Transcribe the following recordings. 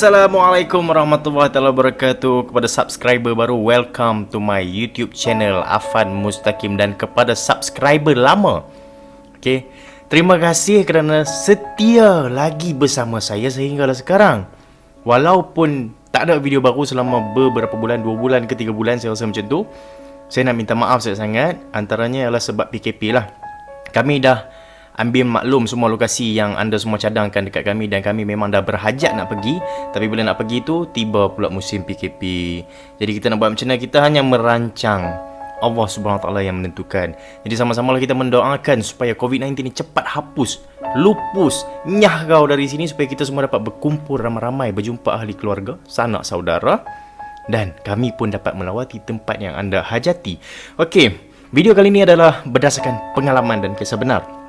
Assalamualaikum warahmatullahi wabarakatuh. Kepada subscriber baru, welcome to my YouTube channel Afan Mustaqim. Dan kepada subscriber lama, terima kasih kerana setia lagi bersama saya sehinggalah sekarang. Walaupun tak ada video baru selama beberapa bulan, 2 bulan ke 3 bulan, saya rasa macam tu. Saya nak minta maaf sangat-sangat. Antaranya ialah sebab PKP lah. Kami dah ambil maklum semua lokasi yang anda semua cadangkan dekat kami, dan kami memang dah berhajat nak pergi. Tapi bila nak pergi tu, tiba pula musim PKP. Jadi kita nak buat macam mana? Kita hanya merancang, Allah SWT yang menentukan. Jadi sama-sama lah kita mendoakan supaya COVID-19 ni cepat hapus, lupus, nyah kau dari sini, supaya kita semua dapat berkumpul ramai-ramai, berjumpa ahli keluarga, sanak saudara, dan kami pun dapat melawati tempat yang anda hajati. Okey, video kali ini adalah berdasarkan pengalaman dan kisah benar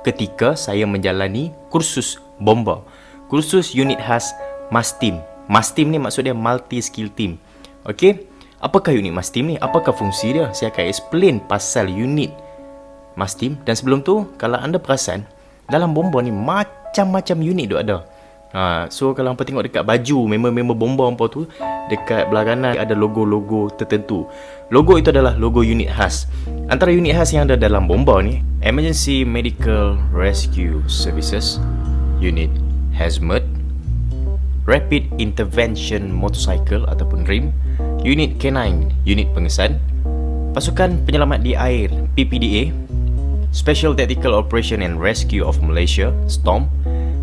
ketika saya menjalani kursus bomba, kursus unit khas MASTIM. MASTIM ni maksud dia multi skill team. Okey, apakah unit MASTIM ni? Apakah fungsi dia? Saya akan explain pasal unit MASTIM. Dan sebelum tu, kalau anda perasan, dalam bomba ni macam-macam unit tu ada. So kalau hampa tengok dekat baju member-member bomba hampa tu, dekat belah kanan ada logo-logo tertentu. Logo itu adalah logo unit khas. Antara unit khas yang ada dalam bomba ni, Emergency Medical Rescue Services Unit Hazmat, Rapid Intervention Motorcycle ataupun RIM, Unit K9, Unit Pengesan, Pasukan Penyelamat di Air PPDA, Special Tactical Operation and Rescue of Malaysia STOM,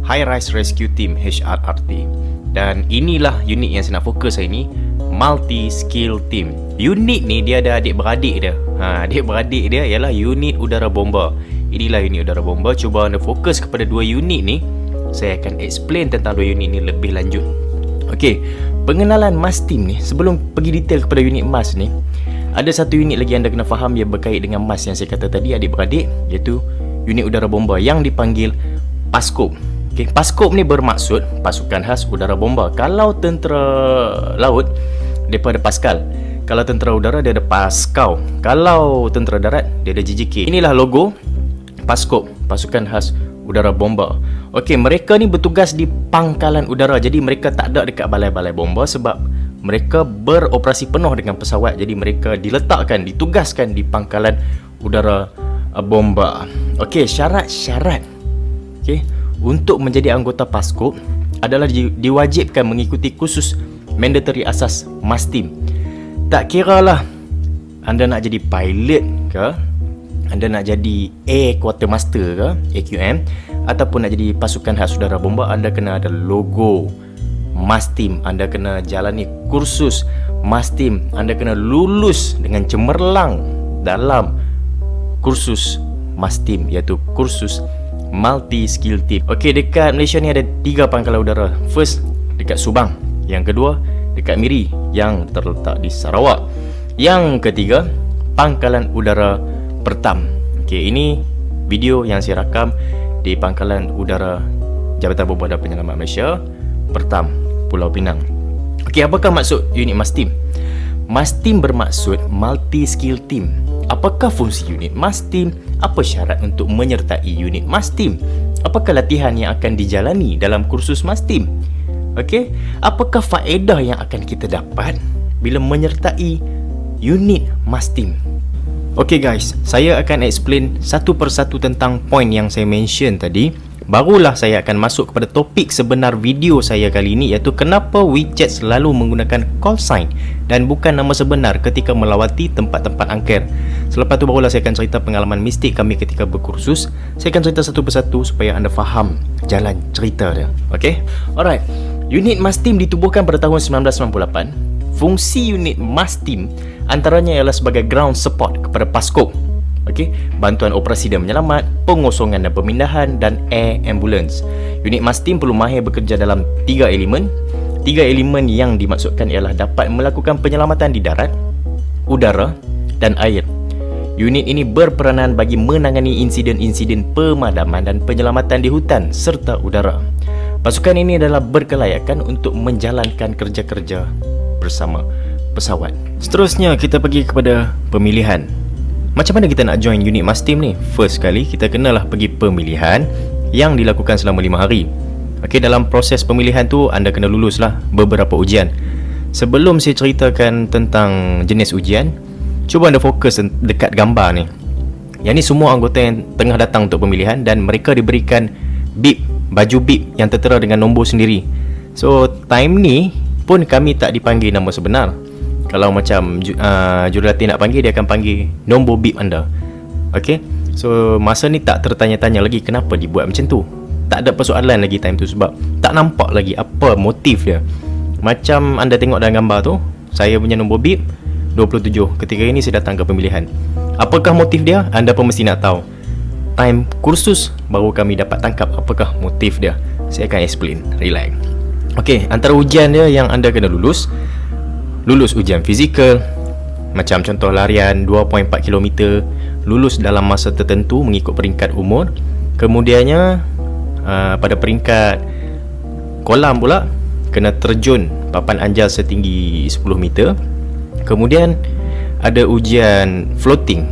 High Rise Rescue Team HRRT. Dan inilah unit yang saya nak fokus hari ni, Multi Skill Team. Unit ni dia ada adik-beradik dia. Adik-beradik dia ialah unit udara bomba. Inilah unit udara bomba. Cuba anda fokus kepada 2 unit ni. Saya akan explain tentang 2 unit ni lebih lanjut. Okey, pengenalan MASTIM ni, sebelum pergi detail kepada unit MAS ni, ada satu unit lagi anda kena faham yang berkait dengan MAS yang saya kata tadi, adik-beradik, iaitu unit udara bomba yang dipanggil PASKOB. Okay, PASKOB ni bermaksud Pasukan Khas Udara Bomba. Kalau tentera laut, mereka ada PASKAL. Kalau tentera udara, dia ada PASKAU. Kalau tentera darat, dia ada JJK. Inilah logo PASKOB, Pasukan Khas Udara Bomba. Okey, mereka ni bertugas di pangkalan udara. Jadi mereka tak ada dekat balai-balai bomba sebab mereka beroperasi penuh dengan pesawat. Jadi mereka diletakkan, ditugaskan di pangkalan udara bomba. Okey, syarat-syarat untuk menjadi anggota PASKOB adalah diwajibkan mengikuti kursus mandatory asas MASTIM. Tak kira lah anda nak jadi pilot ke, anda nak jadi Air Quartermaster ke, AQM, ataupun nak jadi pasukan khas udara bomba, anda kena ada logo MASTIM, anda kena jalani kursus MASTIM, anda kena lulus dengan cemerlang dalam kursus MASTIM, iaitu kursus Multi Skill Team. Okey, dekat Malaysia ni ada 3 pangkalan udara. First, dekat Subang. Yang kedua, dekat Miri yang terletak di Sarawak. Yang ketiga, Pangkalan Udara Pertam. Okey, ini video yang saya rakam di Pangkalan Udara Jabatan Bomba dan Penyelamat Malaysia, Pertam, Pulau Pinang. Okey, apakah maksud unit MASTIM? MASTIM bermaksud Multi Skill Team. Apakah fungsi unit MASTIM? Apa syarat untuk menyertai unit MASTIM? Apakah latihan yang akan dijalani dalam kursus MASTIM? Okey, apakah faedah yang akan kita dapat bila menyertai unit MASTIM? Okey guys, saya akan explain satu persatu tentang poin yang saya mention tadi. Barulah saya akan masuk kepada topik sebenar video saya kali ini, iaitu kenapa WeChat selalu menggunakan call sign dan bukan nama sebenar ketika melawati tempat-tempat angker. Selepas tu barulah saya akan cerita pengalaman mistik kami ketika berkursus. Saya akan cerita satu persatu supaya anda faham jalan cerita dia. Okey? Alright. Unit MASTIM ditubuhkan pada tahun 1998. Fungsi unit MASTIM antaranya ialah sebagai ground support kepada PASKOB. Okey, bantuan operasi dan menyelamat, pengosongan dan pemindahan, dan air ambulance. Unit MASTIM perlu mahir bekerja dalam 3 elemen. 3 elemen yang dimaksudkan ialah dapat melakukan penyelamatan di darat, udara dan air. Unit ini berperanan bagi menangani insiden-insiden pemadaman dan penyelamatan di hutan serta udara. Pasukan ini adalah berkelayakan untuk menjalankan kerja-kerja bersama pesawat. Seterusnya kita pergi kepada pemilihan. Macam mana kita nak join unit MASTIM ni? First kali kita kenalah pergi pemilihan yang dilakukan selama 5 hari. Okey, dalam proses pemilihan tu anda kena lulus lah beberapa ujian. Sebelum saya ceritakan tentang jenis ujian, cuba anda fokus dekat gambar ni. Yang ni semua anggota yang tengah datang untuk pemilihan dan mereka diberikan bib, baju bib yang tertera dengan nombor sendiri. So time ni pun kami tak dipanggil nama sebenar. Kalau macam jurulatih nak panggil, dia akan panggil nombor bib anda. Okey. So masa ni tak tertanya-tanya lagi kenapa dibuat macam tu. Tak ada persoalan lagi time tu sebab tak nampak lagi apa motif dia. Macam anda tengok dalam gambar tu, saya punya nombor bib 27. Ketika ini saya datang ke pemilihan. Apakah motif dia? Anda pun mesti nak tahu. Time kursus baru kami dapat tangkap apakah motif dia. Saya akan explain. Relax. Okey, antara ujian dia yang anda kena lulus ujian fizikal, macam contoh larian 2.4 km, lulus dalam masa tertentu mengikut peringkat umur. Kemudiannya pada peringkat kolam pula kena terjun papan anjal setinggi 10 meter. Kemudian ada ujian floating,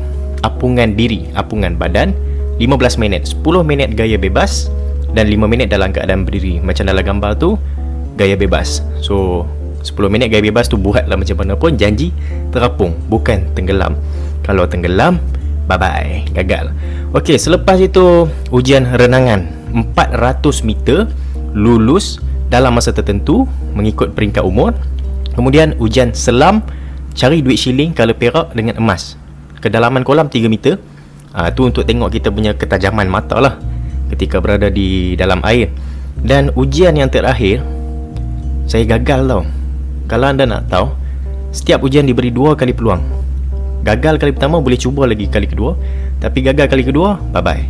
apungan diri, apungan badan 15 minit, 10 minit gaya bebas dan 5 minit dalam keadaan berdiri. Macam dalam gambar tu, gaya bebas. So 10 minit gaya bebas tu buatlah macam mana pun, janji terapung, bukan tenggelam. Kalau tenggelam, bye bye, gagal. Okey, selepas itu ujian renangan 400 meter, lulus dalam masa tertentu mengikut peringkat umur. Kemudian ujian selam, cari duit shilling kalau perak dengan emas. Kedalaman kolam 3 meter. Tu untuk tengok kita punya ketajaman mata lah ketika berada di dalam air. Dan ujian yang terakhir, saya gagal tau. Kalau anda nak tahu, setiap ujian diberi 2 kali peluang. Gagal kali pertama, boleh cuba lagi kali kedua. Tapi gagal kali kedua, bye bye.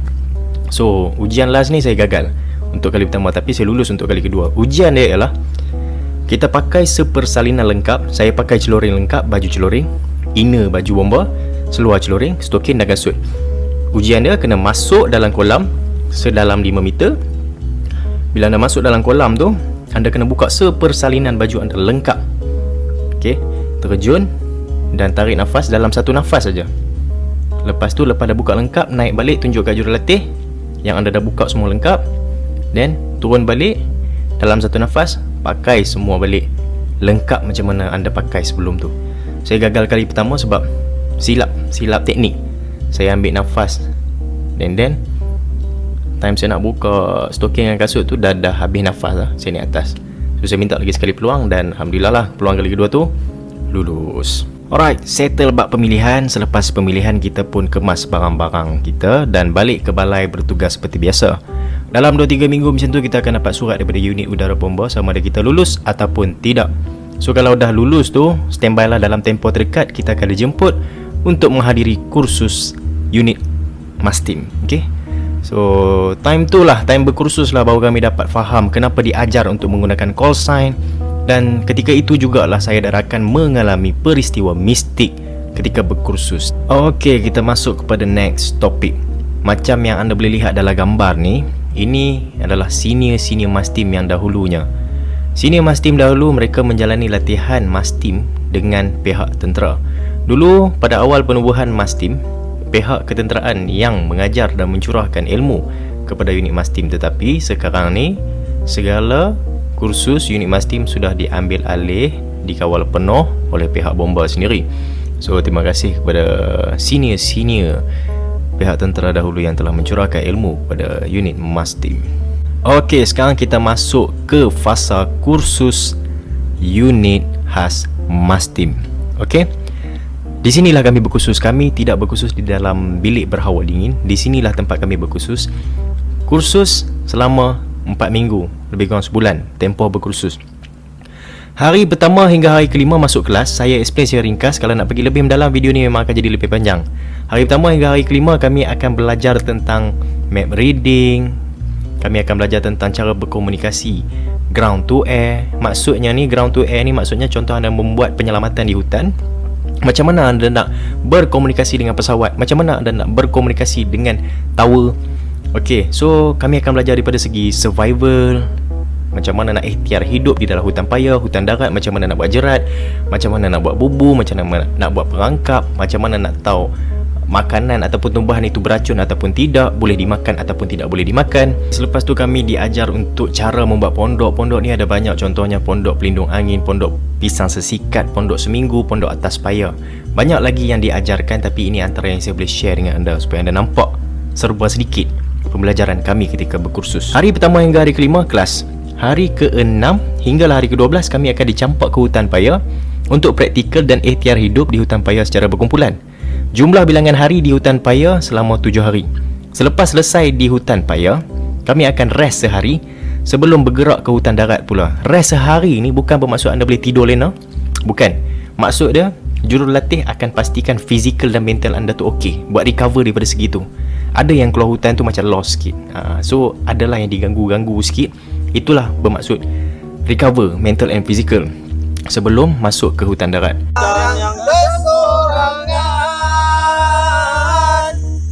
So ujian last ni saya gagal untuk kali pertama, tapi saya lulus untuk kali kedua. Ujian dia ialah kita pakai sepersalinan lengkap. Saya pakai celoring lengkap, baju celoring, inner baju bomba, seluar celoring, stokin dan kasut. Ujian dia kena masuk dalam kolam sedalam 5 meter. Bila anda masuk dalam kolam tu, anda kena buka sepersalinan baju anda lengkap. Okey, terjun dan tarik nafas dalam satu nafas saja. Lepas tu, lepas dah buka lengkap, naik balik tunjuk kat jurulatih yang anda dah buka semua lengkap. Then turun balik dalam satu nafas, pakai semua balik lengkap macam mana anda pakai sebelum tu. Saya gagal kali pertama sebab silap teknik. Saya ambil nafas then time saya nak buka stoking dan kasut tu dah habis nafas lah, saya naik atas. So saya minta lagi sekali peluang dan alhamdulillah lah, peluang kali kedua tu lulus. Alright, settle bab pemilihan. Selepas pemilihan, kita pun kemas barang-barang kita dan balik ke balai bertugas seperti biasa. Dalam 2-3 minggu macam tu, kita akan dapat surat daripada unit udara bomba sama ada kita lulus ataupun tidak. So kalau dah lulus tu, standby lah dalam tempoh terdekat. Kita akan dijemput untuk menghadiri kursus unit Mastim. Okay, so time tu lah, time berkursus lah, baru kami dapat faham kenapa diajar untuk menggunakan call sign. Dan ketika itu jugalah saya akan mengalami peristiwa mistik ketika berkursus. Okey, kita masuk kepada next topik. Macam yang anda boleh lihat dalam gambar ni, ini adalah senior Mastim yang dahulunya. Senior Mastim dahulu mereka menjalani latihan Mastim dengan pihak tentera. Dulu pada awal penubuhan Mastim, pihak ketenteraan yang mengajar dan mencurahkan ilmu kepada unit Mastim. Tetapi sekarang ni segala kursus unit Mastim sudah diambil alih, dikawal penuh oleh pihak bomba sendiri. So terima kasih kepada senior pihak tentera dahulu yang telah mencurahkan ilmu kepada unit Mastim. Okey, sekarang kita masuk ke fasa kursus unit khas Mastim. Okey, di sinilah kami berkursus. Kami tidak berkursus di dalam bilik berhawa dingin. Di sinilah tempat kami berkursus. Kursus selama 4 minggu, lebih kurang sebulan tempoh berkursus. Hari pertama hingga hari kelima masuk kelas, saya explain secara ringkas. Kalau nak pergi lebih mendalam, video ni memang akan jadi lebih panjang. Hari pertama hingga hari kelima kami akan belajar tentang map reading. Kami akan belajar tentang cara berkomunikasi ground to air. Maksudnya ni, ground to air ni maksudnya contoh anda membuat penyelamatan di hutan. Macam mana anda nak berkomunikasi dengan pesawat, macam mana anda nak berkomunikasi dengan tower. Okey, so kami akan belajar daripada segi survival, macam mana nak ikhtiar hidup di dalam hutan paya, hutan darat, macam mana nak buat jerat, macam mana nak buat bubu, macam mana nak buat perangkap, macam mana nak tahu makanan ataupun tumbuhan itu beracun ataupun tidak, boleh dimakan ataupun tidak boleh dimakan. Selepas tu kami diajar untuk cara membuat pondok. Pondok ni ada banyak, contohnya pondok pelindung angin, pondok pisang sesikat, pondok seminggu, pondok atas paya. Banyak lagi yang diajarkan, tapi ini antara yang saya boleh share dengan anda supaya anda nampak serba sedikit pembelajaran kami ketika berkursus. Hari pertama hingga hari kelima kelas. Hari ke-6 hinggalah hari ke-12 kami akan dicampak ke hutan paya untuk praktikal dan ikhtiar hidup di hutan paya secara berkumpulan. Jumlah bilangan hari di hutan paya selama 7 hari. Selepas selesai di hutan paya, kami akan rest sehari sebelum bergerak ke hutan darat pula. Rest sehari ni bukan bermaksud anda boleh tidur lena. Bukan. Maksud dia, jurulatih akan pastikan fizikal dan mental anda tu okey, buat recover daripada segitu. Ada yang keluar hutan tu macam lost sikit. So adalah yang diganggu-ganggu sikit. Itulah bermaksud recover mental and physical sebelum masuk ke hutan darat. Yang bersorangan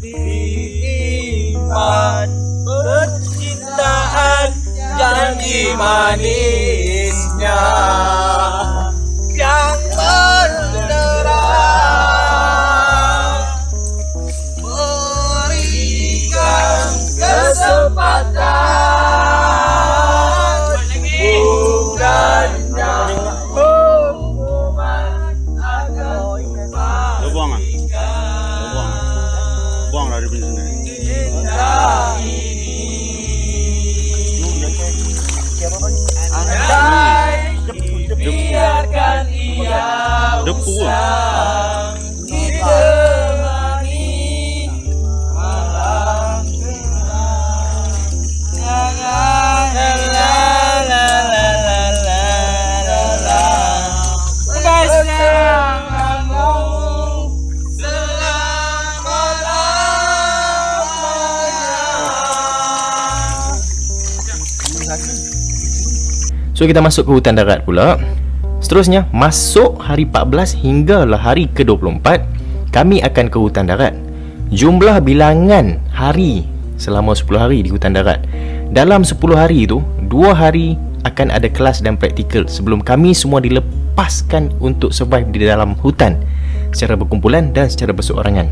diiman percintaan janji manisnya yang menderang berikan kesempatan. Biarkan ia usang ditemani malam gelap. Bersamamu selama-lamanya. So kita masuk ke hutan darat pula. Seterusnya, masuk hari 14 hinggalah hari ke-24, kami akan ke hutan darat. Jumlah bilangan hari selama 10 hari di hutan darat. Dalam 10 hari itu, 2 hari akan ada kelas dan praktikal sebelum kami semua dilepaskan untuk survive di dalam hutan secara berkumpulan dan secara berseorangan.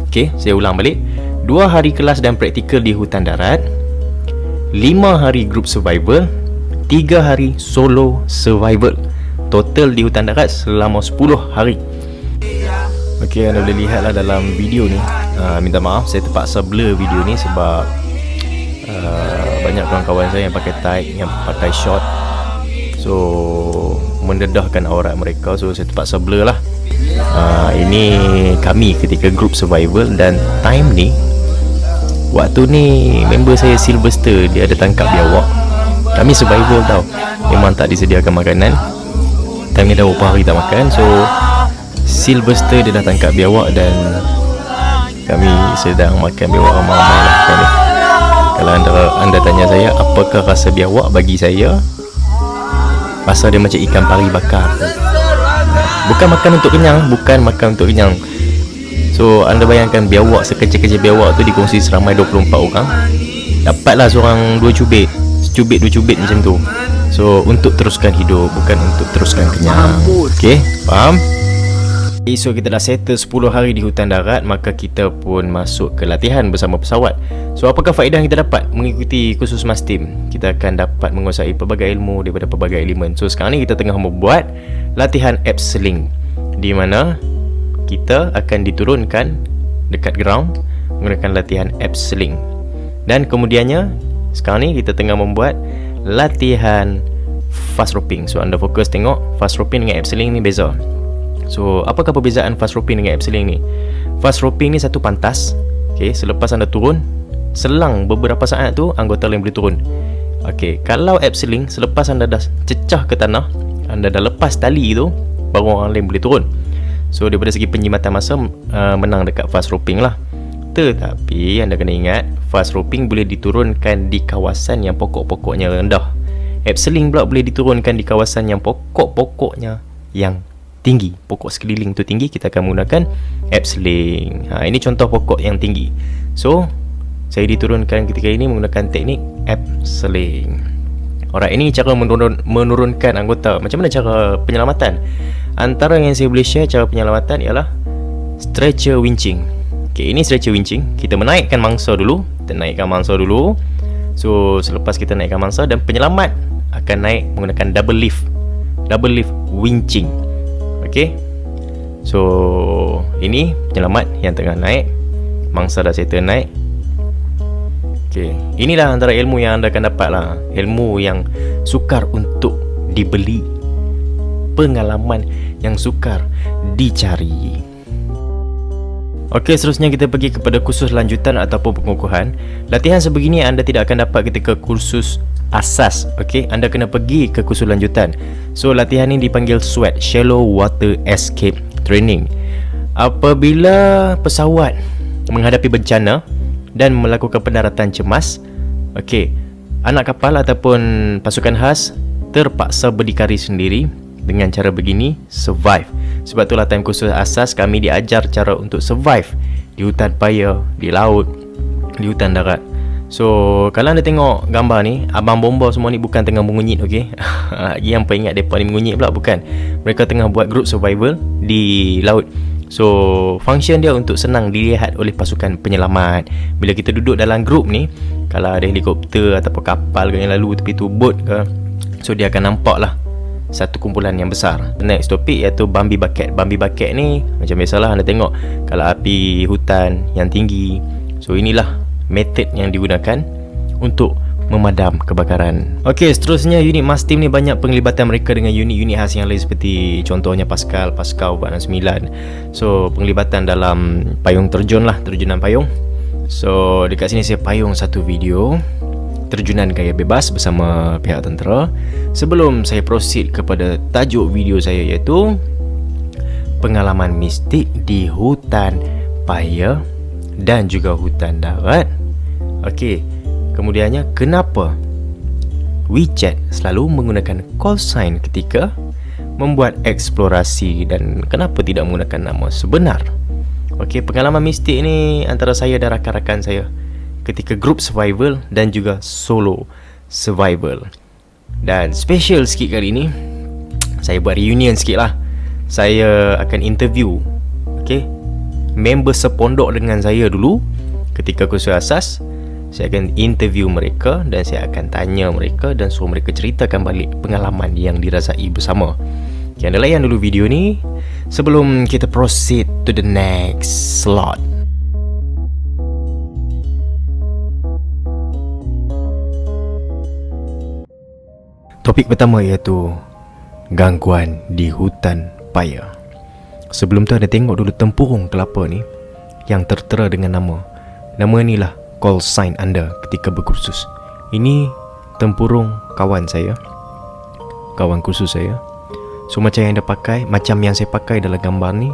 Okey, saya ulang balik. 2 hari kelas dan praktikal di hutan darat, 5 hari group survival, 3 hari solo survival. Total di hutan darat selama 10 hari. Okey, anda boleh lihatlah dalam video ni. Minta maaf saya terpaksa blur video ni sebab banyak kawan-kawan saya yang pakai tight, yang pakai short. So mendedahkan aurat mereka. So saya terpaksa blur lah. Ini kami ketika group survival. Dan time ni, waktu ni member saya Sylvester, dia ada tangkap biawak. Kami survival tau, memang tak disediakan makanan. Time ni dah berapa hari tak makan. So Sylvester dia dah tangkap biawak dan kami sedang makan biawak ramai-ramai lah kan. Kalau anda tanya saya apakah rasa biawak, bagi saya rasa dia macam ikan pari bakar. Bukan makan untuk kenyang, bukan makan untuk kenyang. So anda bayangkan biawak sekecil-kecil biawak tu dikongsi seramai 24 orang, dapatlah seorang 2 cubit, secubit 2 cubit macam tu. So untuk teruskan hidup, bukan untuk teruskan kenyang. Okey, faham? So kita dah settle 10 hari di hutan darat, maka kita pun masuk ke latihan bersama pesawat. So apakah faedah yang kita dapat mengikuti kursus MASTIM? Kita akan dapat menguasai pelbagai ilmu daripada pelbagai elemen. So sekarang ni kita tengah membuat latihan abseiling, di mana kita akan diturunkan dekat ground menggunakan latihan abseiling. Dan kemudiannya sekarang ni kita tengah membuat latihan fast roping. So anda fokus tengok, fast roping dengan abseiling ni beza. So apakah perbezaan fast roping dengan abseiling ni? Fast roping ni satu pantas. Okay, selepas anda turun, selang beberapa saat tu anggota lain boleh turun. Okay, kalau abseiling, selepas anda dah cecah ke tanah, anda dah lepas tali tu, baru orang lain boleh turun. So daripada segi penjimatan masa, menang dekat fast roping lah. Tetapi anda kena ingat, fast roping boleh diturunkan di kawasan yang pokok-pokoknya rendah. Abseiling pula boleh diturunkan di kawasan yang pokok-pokoknya yang tinggi. Pokok sekeliling tu tinggi, kita akan menggunakan abseiling. Ini contoh pokok yang tinggi. So saya diturunkan ketika ini menggunakan teknik abseiling. Alright, ini cara menurunkan anggota. Macam mana cara penyelamatan? Antara yang saya boleh share cara penyelamatan ialah stretcher winching. Okay, ini stretcher winching. Kita menaikkan mangsa dulu. Kita naikkan mangsa dulu. So selepas kita naikkan mangsa, dan penyelamat akan naik menggunakan double lift winching. Okay, so ini penyelamat yang tengah naik. Mangsa dah settle naik. Okay, inilah antara ilmu yang anda akan dapat lah. Ilmu yang sukar untuk dibeli, pengalaman yang sukar dicari. Okey, seterusnya kita pergi kepada kursus lanjutan ataupun pengukuhan. Latihan sebegini anda tidak akan dapat ketika kursus asas. Okey, anda kena pergi ke kursus lanjutan. So latihan ini dipanggil SWAT, Shallow Water Escape Training. Apabila pesawat menghadapi bencana dan melakukan pendaratan cemas, okey, anak kapal ataupun pasukan khas terpaksa berdikari sendiri dengan cara begini, survive. Sebab itulah time kursus asas kami diajar cara untuk survive di hutan paya, di laut, di hutan darat. So kalau anda tengok gambar ni, abang bomba semua ni bukan tengah mengunyit, okey. Yang ingat depa ni mengunyit pula, bukan. Mereka tengah buat group survival di laut. So function dia untuk senang dilihat oleh pasukan penyelamat. Bila kita duduk dalam group ni, kalau ada helikopter ataupun kapal ke yang lalu tepi tu, boat ke, so dia akan nampak lah satu kumpulan yang besar. Next topik iaitu Bambi Bucket. Bambi Bucket ni macam biasalah anda tengok kalau api hutan yang tinggi. So inilah method yang digunakan untuk memadam kebakaran. Okey, seterusnya unit MASTIM ni banyak penglibatan mereka dengan unit-unit khas yang lain seperti contohnya Pascal 469. So penglibatan dalam payung terjun lah, terjunan payung. So dekat sini saya payung satu video terjunan gaya bebas bersama pihak tentera. Sebelum saya proceed kepada tajuk video saya iaitu pengalaman mistik di hutan paya dan juga hutan darat. Okey, kemudiannya kenapa WeChat selalu menggunakan call sign ketika membuat eksplorasi dan kenapa tidak menggunakan nama sebenar. Okey, pengalaman mistik ni antara saya dan rakan-rakan saya ketika group survival dan juga solo survival. Dan special sikit kali ni, saya buat reunion sikit lah. Saya akan interview, okay, member sepondok dengan saya dulu ketika kursus asas. Saya akan interview mereka dan saya akan tanya mereka dan suruh mereka ceritakan balik pengalaman yang dirasai bersama. Okay, anda layan dulu video ni sebelum kita proceed to the next slot. Topik pertama iaitu gangguan di hutan paya. Sebelum tu anda tengok dulu tempurung kelapa ni yang tertera dengan nama. Nama inilah call sign anda ketika berkursus. Ini tempurung kawan saya, kawan kursus saya. So macam yang anda pakai, macam yang saya pakai dalam gambar ni,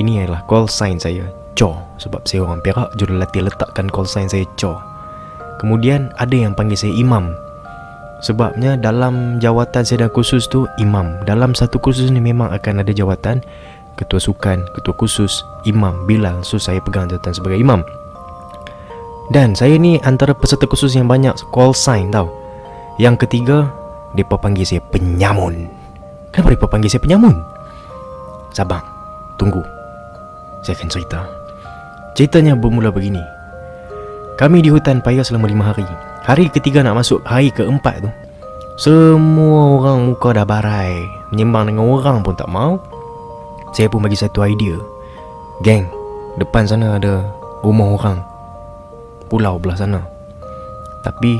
ini adalah call sign saya, Cho. Sebab saya orang Perak, jurulatih letakkan call sign saya Cho. Kemudian ada yang panggil saya Imam. Sebabnya dalam jawatan saya dalam kursus tu imam. Dalam satu kursus ni memang akan ada jawatan ketua sukan, ketua kursus, imam, bilal. So saya pegang jawatan sebagai imam. Dan saya ni antara peserta kursus yang banyak call sign tau. Yang ketiga, mereka panggil saya penyamun. Kenapa mereka panggil saya penyamun? Sabar, tunggu, saya akan cerita. Ceritanya bermula begini. Kami di hutan paya selama 5 hari. Hari ketiga nak masuk hari keempat tu, semua orang muka dah barai, menyembang dengan orang pun tak mau. Saya pun bagi satu idea. Geng, depan sana ada rumah orang, pulau belah sana. Tapi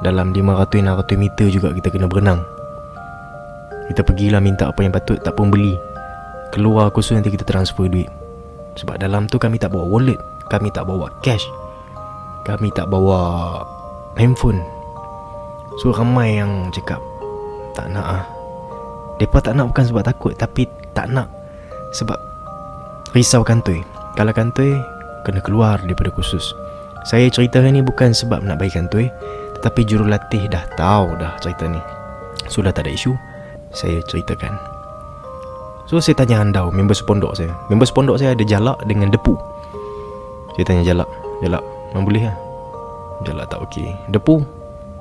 dalam 500-600 meter juga kita kena berenang. Kita pergilah minta apa yang patut, tak pun beli. Keluar kursus nanti kita transfer duit. Sebab dalam tu kami tak bawa wallet, kami tak bawa cash, kami tak bawa handphone. So ramai yang cakap tak nak ah. Mereka tak nak bukan sebab takut, tapi tak nak sebab risau kantoi. Kalau kantoi kena keluar daripada kursus. Saya cerita ni bukan sebab nak bagi kantoi, tetapi jurulatih dah tahu dah cerita ni. Sudah tak ada isu, saya ceritakan. So saya tanya andau member sepondok saya. Member sepondok saya ada Jalak dengan Depu. Saya tanya Jalak, memang boleh lah? Jalak tak okey. Depu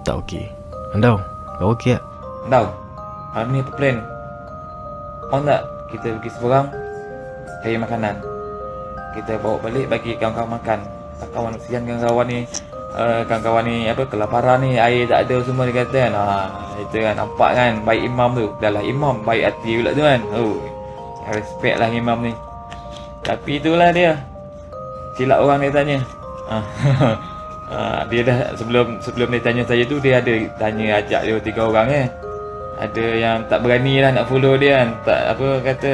tak okey. Andau, kau okey tak? Andau, hari ni apa plan? On tak kita pergi seberang cari makanan? kita bawa balik bagi kawan-kawan makan. Kawan kesian kawan-kawan ni apa kelaparan ni, air tak ada semua dia kata kan. Itu kan nampak kan baik imam tu. Dahlah imam baik hati pula tu kan. Respect lah imam ni. Tapi itulah dia. Silap orang dia tanya. Dia dah sebelum dia tanya saya tu, dia ada tanya ajak dia 3 orang Ada yang tak berani lah nak follow dia kan. Tak apa kata,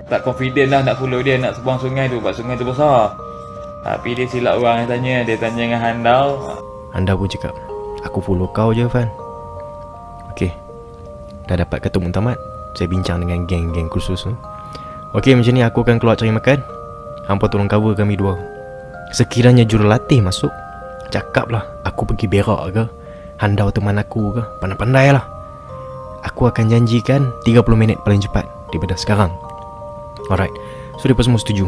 tak confident lah nak follow dia, nak sebuang sungai tu sebab sungai tu besar. Tapi dia silap orang yang tanya. Dia tanya dengan Handau. Handau pun cakap, aku follow kau je Fan. Okey, dah dapat ketemu tamat. Saya bincang dengan geng-geng khusus tu. Okey, macam ni aku akan keluar cari makan. Hampa tolong cover kami 2. Sekiranya jurulatih masuk, cakap lah aku pergi berak ke, Handau teman aku ke, pandai-pandai lah. Aku akan janjikan 30 minit paling cepat daripada sekarang. Alright, so dia semua setuju.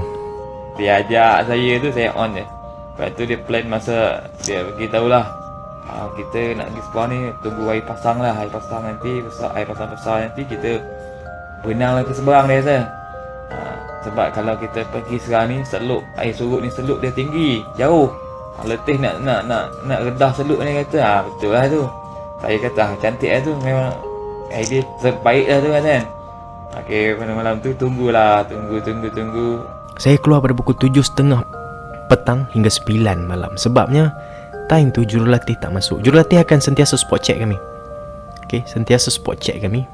Dia ajak saya tu, saya on je. Lepas tu dia plan masa, dia beritahu lah, kita nak pergi sebelah ni, tunggu air pasang lah. Air pasang nanti, air pasang besar nanti kita berenang lah ke seberang dia kata. Sebab kalau kita pergi sekarang ni, seluk, air surut ni seluk dia tinggi, jauh. Letih nak redah seluk ni kata. Betul lah tu. Saya kata cantik lah tu, memang idea terbaik lah tu kan. Okey, pada malam tu tunggulah, tunggu. Saya keluar pada pukul 7.30 petang hingga 9 malam. Sebabnya time tu jurulatih tak masuk. Jurulatih akan sentiasa spot check kami. Okey, sentiasa spot check kami.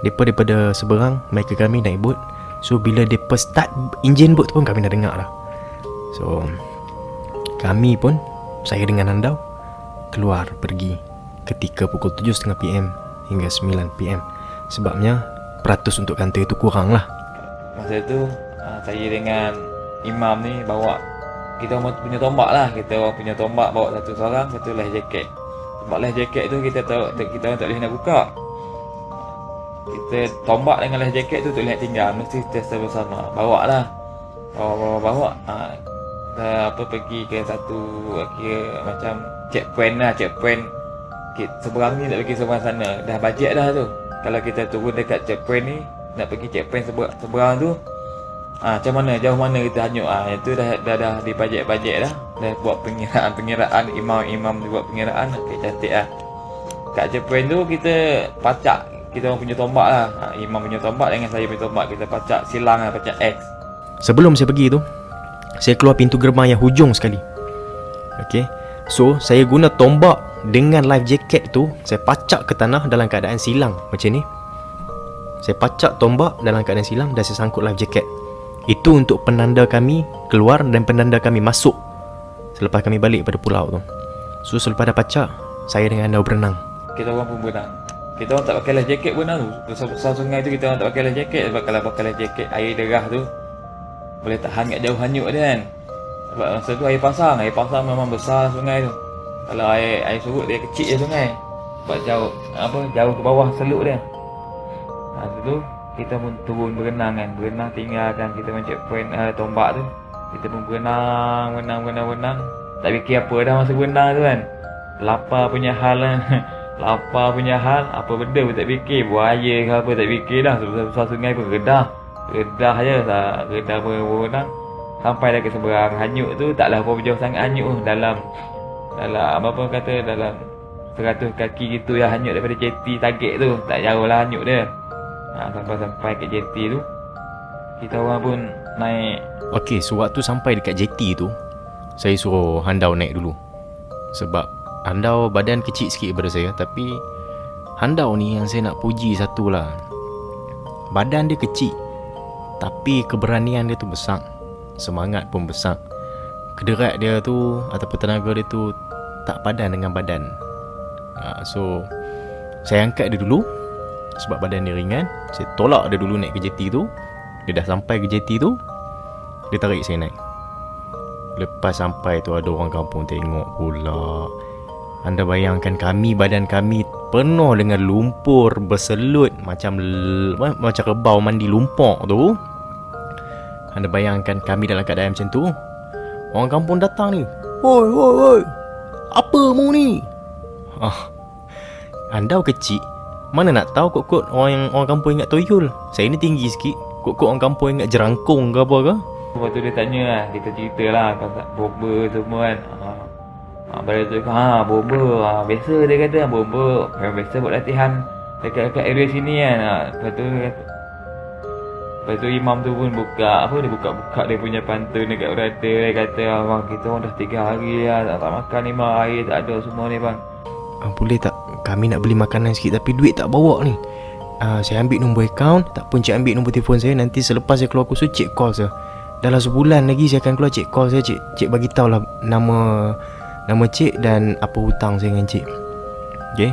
Daripada seberang mai ke kami naik bot. So bila depa start enjin bot tu pun kami dah dengar dah. So kami pun, saya dengan Handau keluar pergi ketika pukul 7.30 PM hingga 9 PM. Sebabnya peratus untuk kantor itu kurang lah. Masa tu saya dengan imam ni bawa, kita orang punya tombak lah. Kita orang punya tombak bawa satu seorang, satu life jacket. Sebab life jacket tu kita orang tak boleh nak buka. Kita tombak dengan life jacket tu tak boleh nak tinggal, mesti kita bersama. Bawa lah, bawa pergi ke satu kira macam checkpoint lah, checkpoint seberang ni nak pergi seberang sana. Dah bajet dah tu. Kalau kita turun dekat checkpoint ni, nak pergi checkpoint seberang tu, macam mana, jauh mana kita hanyut. Itu dah dibajet-bajet dah. Dah buat pengiraan imam buat pengiraan. Okey, cantik lah. Kat checkpoint tu kita pacak kita orang punya tombak lah. Imam punya tombak dengan saya punya tombak, kita pacak silang lah, pacak X. Sebelum saya pergi tu, saya keluar pintu gerbang yang hujung sekali. Okey, so saya guna tombak dengan life jacket tu, saya pacak ke tanah dalam keadaan silang macam ni. Saya pacak tombak dalam keadaan silang dan saya sangkut life jacket. Itu untuk penanda kami keluar dan penanda kami masuk selepas kami balik pada pulau tu. So selepas dah pacak, saya dengan Handau berenang. Kita orang pun berenang. Kita orang tak pakai life jacket berenang tu. Besar sungai tu kita orang tak pakai life jacket. Sebab kalau pakai life jacket, air derah tu boleh tak hangat jauh hanyut dia kan. Sebab masa tu air pasang memang besar sungai tu. Kalau air surut dia kecil je sungai. Sebab jauh ke bawah seluk dia. Masa tu kita pun turun berenang kan. Berenang tinggalkan kita macam checkpoint tombak tu. Kita pun berenang. Tak fikir apa dah masa berenang tu kan. Lapar punya hal lah. Lapar punya hal. Apa benda pun tak fikir. Buaya ke apa tak fikir dah. Sebesar sungai pun redah je. Redah berenang. Sampai dah ke seberang. Hanyut tu taklah berapa jauh sangat hanyut tu. Dalam apa kata, dalam 100 kaki gitu ya hanyut daripada jeti target tu. Tak jauh lah hanyut dia. Sampai ke jeti tu, kita orang pun naik. Okey, so waktu sampai dekat jeti tu, saya suruh Handau naik dulu. Sebab Handau badan kecil sikit daripada saya. Tapi Handau ni yang saya nak puji satu lah. Badan dia kecil, tapi keberanian dia tu besar. Semangat pun besar. Kederat dia tu ataupun tenaga dia tu tak padan dengan badan. So saya angkat dia dulu sebab badan dia ringan. Saya tolak dia dulu naik ke jeti tu. Dia dah sampai ke jeti tu, dia tarik saya naik. Lepas sampai tu ada orang kampung tengok pula. Anda bayangkan badan kami penuh dengan lumpur berselut macam rebau mandi lumpur tu. Anda bayangkan kami dalam keadaan macam tu. Orang kampung datang ni. Oi, apa mu ni? Handau kecil, mana nak tahu kot orang kampung ingat toyol. Saya ni tinggi sikit. Kot orang kampung ingat jerangkung ke apa ke. Lepas tu dia tanya lah, kita cerita lah pasal bomba semua kan. Pada tu bomba, biasa dia kata bomba, biasa buat latihan dekat area sini kan. Lepas tu imam tu pun buka dia punya pantun dekat berada. Dia kata, abang kita orang dah 3 hari lah tak makan ni bang, air tak ada semua ni bang. Boleh tak kami nak beli makanan sikit tapi duit tak bawa ni. Saya ambil nombor akaun, tak pun cik ambil nombor telefon saya, nanti selepas saya keluar kursus cik call saya. Dalam sebulan lagi saya akan keluar, cik call saya, cik bagi tahulah nama cik dan apa hutang saya dengan cik. Okay.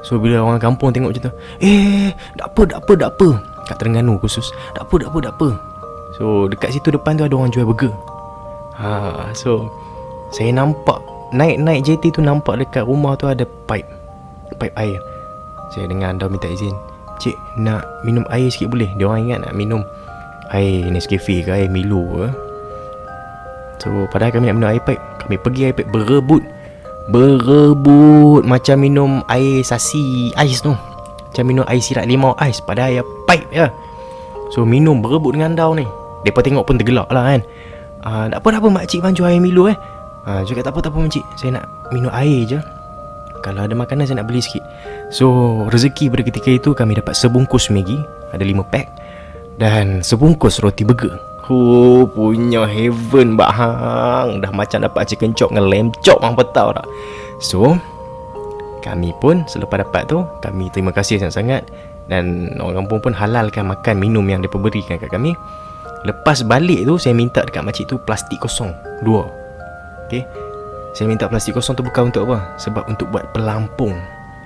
So bila orang kampung tengok macam tu, tak apa kat Terengganu khusus, tak apa. So dekat situ depan tu ada orang jual burger. So saya nampak naik JT tu, nampak dekat rumah tu ada pipe air. Saya dengan anda minta izin, cik nak minum air sikit boleh? Dia orang ingat nak minum air Nescafe ke air Milo ke. So padahal kami nak minum air pipe, kami pergi air pipe berebut macam minum air sasi ais tu, macam minum air sirap limau ais, padahal air pipe je. So minum berebut dengan andau ni. Mereka tengok pun tergelak lah kan. Tak apa makcik bang jual air Milo cakap tak apa makcik, saya nak minum air je, kalau ada makanan saya nak beli sikit. So rezeki pada ketika itu kami dapat sebungkus Maggi, ada 5 pack, dan sebungkus roti burger. Punya heaven bahang. Dah macam dapat chicken chop dengan lamb chop bang, tahu tak? So kami pun selepas dapat tu, kami terima kasih sangat-sangat, dan orang kampung pun halalkan makan minum yang mereka berikan kat kami. Lepas balik tu saya minta dekat makcik tu plastik kosong 2. Okay. Saya minta plastik kosong tu bukan untuk apa, sebab untuk buat pelampung.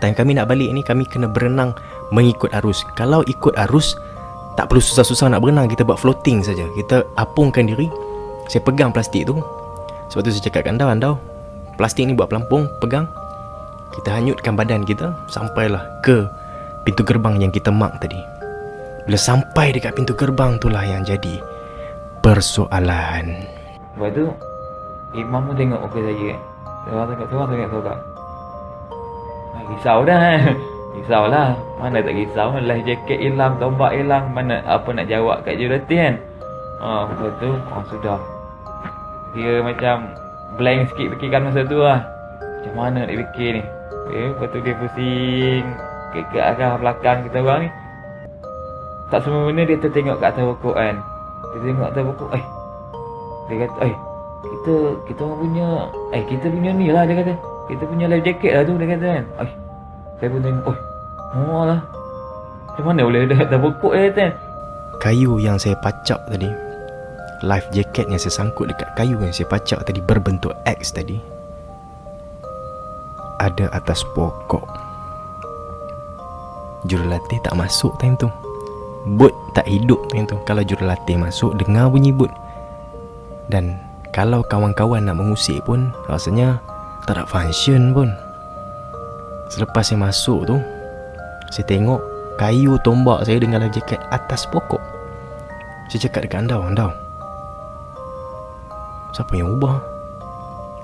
Dan kami nak balik ni, kami kena berenang mengikut arus. Kalau ikut arus, tak perlu susah-susah nak berenang, kita buat floating saja. Kita apungkan diri. Saya pegang plastik tu. Sebab tu saya cakap kat andau, plastik ni buat pelampung, pegang. Kita hanyutkan badan kita sampailah ke pintu gerbang yang kita mark tadi. Bila sampai dekat pintu gerbang itulah yang jadi persoalan. Lepas tu imam pun tengok muka saya kan. Seorang tengok. Risau dah kan. Risau lah. Mana tak risau, life jacket hilang, tombak hilang, mana apa nak jawab kat jurati kan. Lepas tu sudah. Dia macam blank sikit fikirkan masa tu lah. Macam mana nak fikir ni. Lepas tu dia pusing ke arah belakang kita orang ni. Tak semua benda dia tertengok kat atas pokok kan. Dia tengok atas pokok. Dia kata kita orang punya kita punya ni lah, dia kata. Kita punya life jacket lah tu, dia kata kan. Saya pun tengok, lah. Macam mana boleh ada atas pokok dia kata kan. Kayu yang saya pacak tadi, life jacket yang saya sangkut dekat kayu yang saya pacak tadi berbentuk X tadi, ada atas pokok. Jurulatih tak masuk time tu. Bot tak hidup time tu. Kalau jurulatih masuk, dengar bunyi bot. Dan kalau kawan-kawan nak mengusik pun rasanya tak ada function pun. Selepas saya masuk tu, saya tengok kayu tombak saya dengan life jacket atas pokok. Saya cakap dekat andau, siapa yang ubah?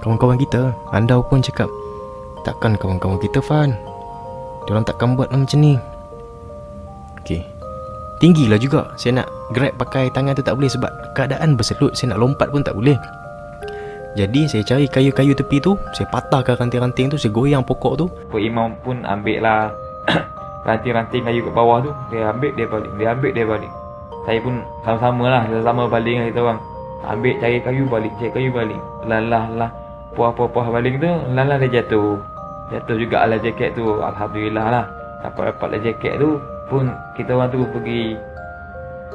Kawan-kawan kita. Andau pun cakap, takkan kawan-kawan kita Fan, diorang takkan buat macam ni. Okay, tinggilah juga. Saya nak grab pakai tangan tu tak boleh sebab keadaan berselut. Saya nak lompat pun tak boleh. Jadi saya cari kayu-kayu tepi tu, saya patahkan ranting-ranting tu, saya goyang pokok tu. Imam pun ambil lah ranting-ranting kayu kat bawah tu. Dia ambil, dia balik. Saya pun sama-sama baling lah kita orang. Ambil, cari kayu balik. Lalah puah baling tu, lalah dia jatuh juga lah jaket tu. Alhamdulillah lah, dapat lah jaket tu. Pun kita orang tu pergi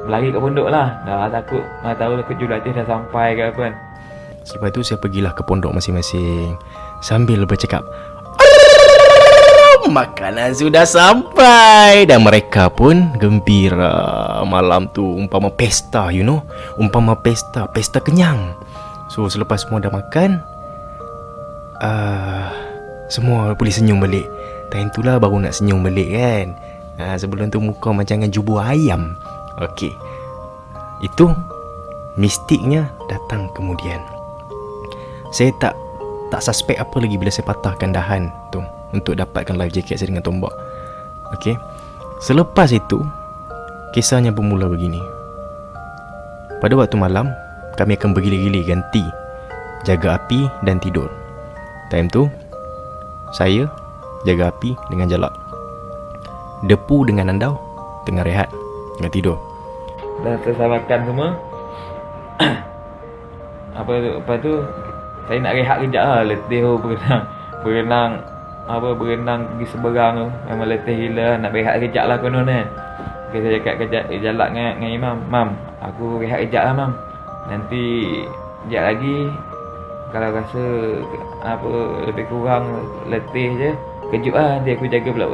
berlari kat pondok lah. Dah takut, mana tahu jurulatih dah sampai ke apa kan. Selepas tu saya pergilah ke pondok masing-masing sambil bercakap, makanan sudah sampai. Dan mereka pun gembira. Malam tu umpama pesta, pesta kenyang. So selepas semua dah makan, semua boleh senyum balik. Time tu lah baru nak senyum balik kan. Sebelum tu muka macam dengan jubur ayam. Okey, itu mistiknya datang kemudian. Saya tak suspek apa lagi bila saya patahkan dahan tu untuk dapatkan life jacket saya dengan tombak. Okey, selepas itu kisahnya bermula begini. Pada waktu malam kami akan bergili-gili ganti jaga api dan tidur. Time tu saya jaga api dengan Jalak, Depu dengan Andau tengah rehat, tengah tidur. Dah selesai makan semua. Lepas tu saya nak rehat kejap lah. Letih tu berenang pergi seberang tu. Memang letih gila. Nak rehat kejap lah konon kan. Okay, saya cakap kejap Jalak dengan Imam, Mam, aku rehat kejap lah Mam. Nanti kejap lagi kalau rasa lebih kurang letih je, kejut lah. Nanti aku jaga pula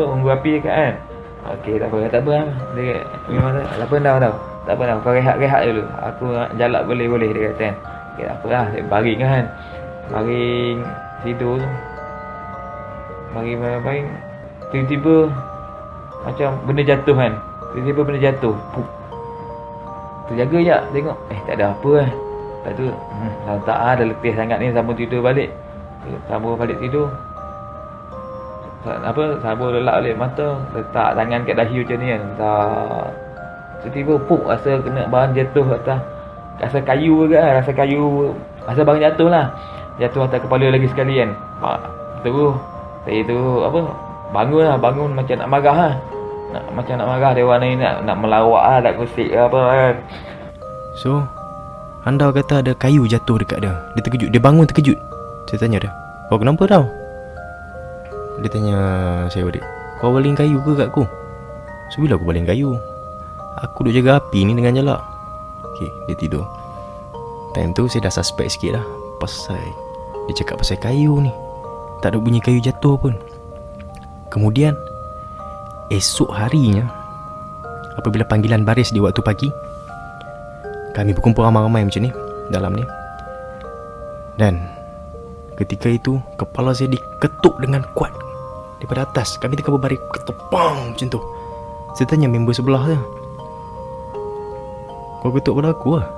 unggu api dekat kan. Okey, tak apa lah. Dia memang tak apa dah. Tak apa dah. Kau rehat dulu. Aku Jalak boleh dia kata kan. Okey, tak apa lah. Dia baring kan. Baring tidur. Baring. Tiba-tiba macam benda jatuh kan. Tiba-tiba benda jatuh. Pup. Terjaga je tengok. Tak ada apa lah. Lepas tu tak dah letih sangat ni, sambung tidur balik. Sambung balik tidur. Sambung lelak balik mata, letak tangan kat dahi macam ni kan. Tak. Tiba-tiba puk, rasa kena barang jatuh atas. Rasa kayu ke kan, rasa barang jatuh lah. Jatuh atas kepala lagi sekali kan. Terus saya tu bangun macam nak marah lah. Macam nak marah dia warna ni, nak melawak lah, nak kusik ke apa kan. So Andau kata ada kayu jatuh dekat dia. Dia terkejut, dia bangun terkejut. Saya tanya dia, kau kenapa tau? Dia tanya saya balik, kau baling kayu ke kat aku? So bila aku baling kayu? Aku duk jaga api ni dengan Jalak. Okay, dia tidur. Time tu saya dah suspect sikit lah. Pasal dia cakap pasal kayu ni, tak ada bunyi kayu jatuh pun. Kemudian esok harinya, apabila panggilan baris di waktu pagi, kami berkumpul ramai-ramai macam ni dalam ni. Dan ketika itu kepala saya diketuk dengan kuat daripada atas. Kami tengah berbaring, ketepang macam tu. Saya tanya member sebelah dia, kau ketuk pada aku lah?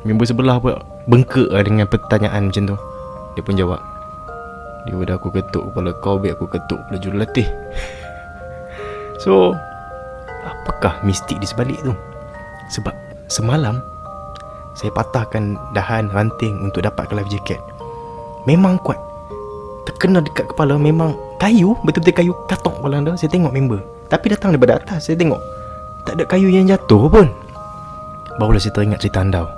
Member sebelah pun bengkak lah dengan pertanyaan macam tu. Dia pun jawab, daripada aku ketuk kepala kau, biar aku ketuk kepala jurulatih. So apakah mistik di sebalik tu? Sebab semalam saya patahkan dahan ranting untuk dapatkan life jacket. Memang kuat, terkena dekat kepala. Memang kayu, betul-betul kayu katok kepala anda. Saya tengok member, tapi datang daripada atas. Saya tengok tak ada kayu yang jatuh pun. Barulah saya teringat cerita Andau.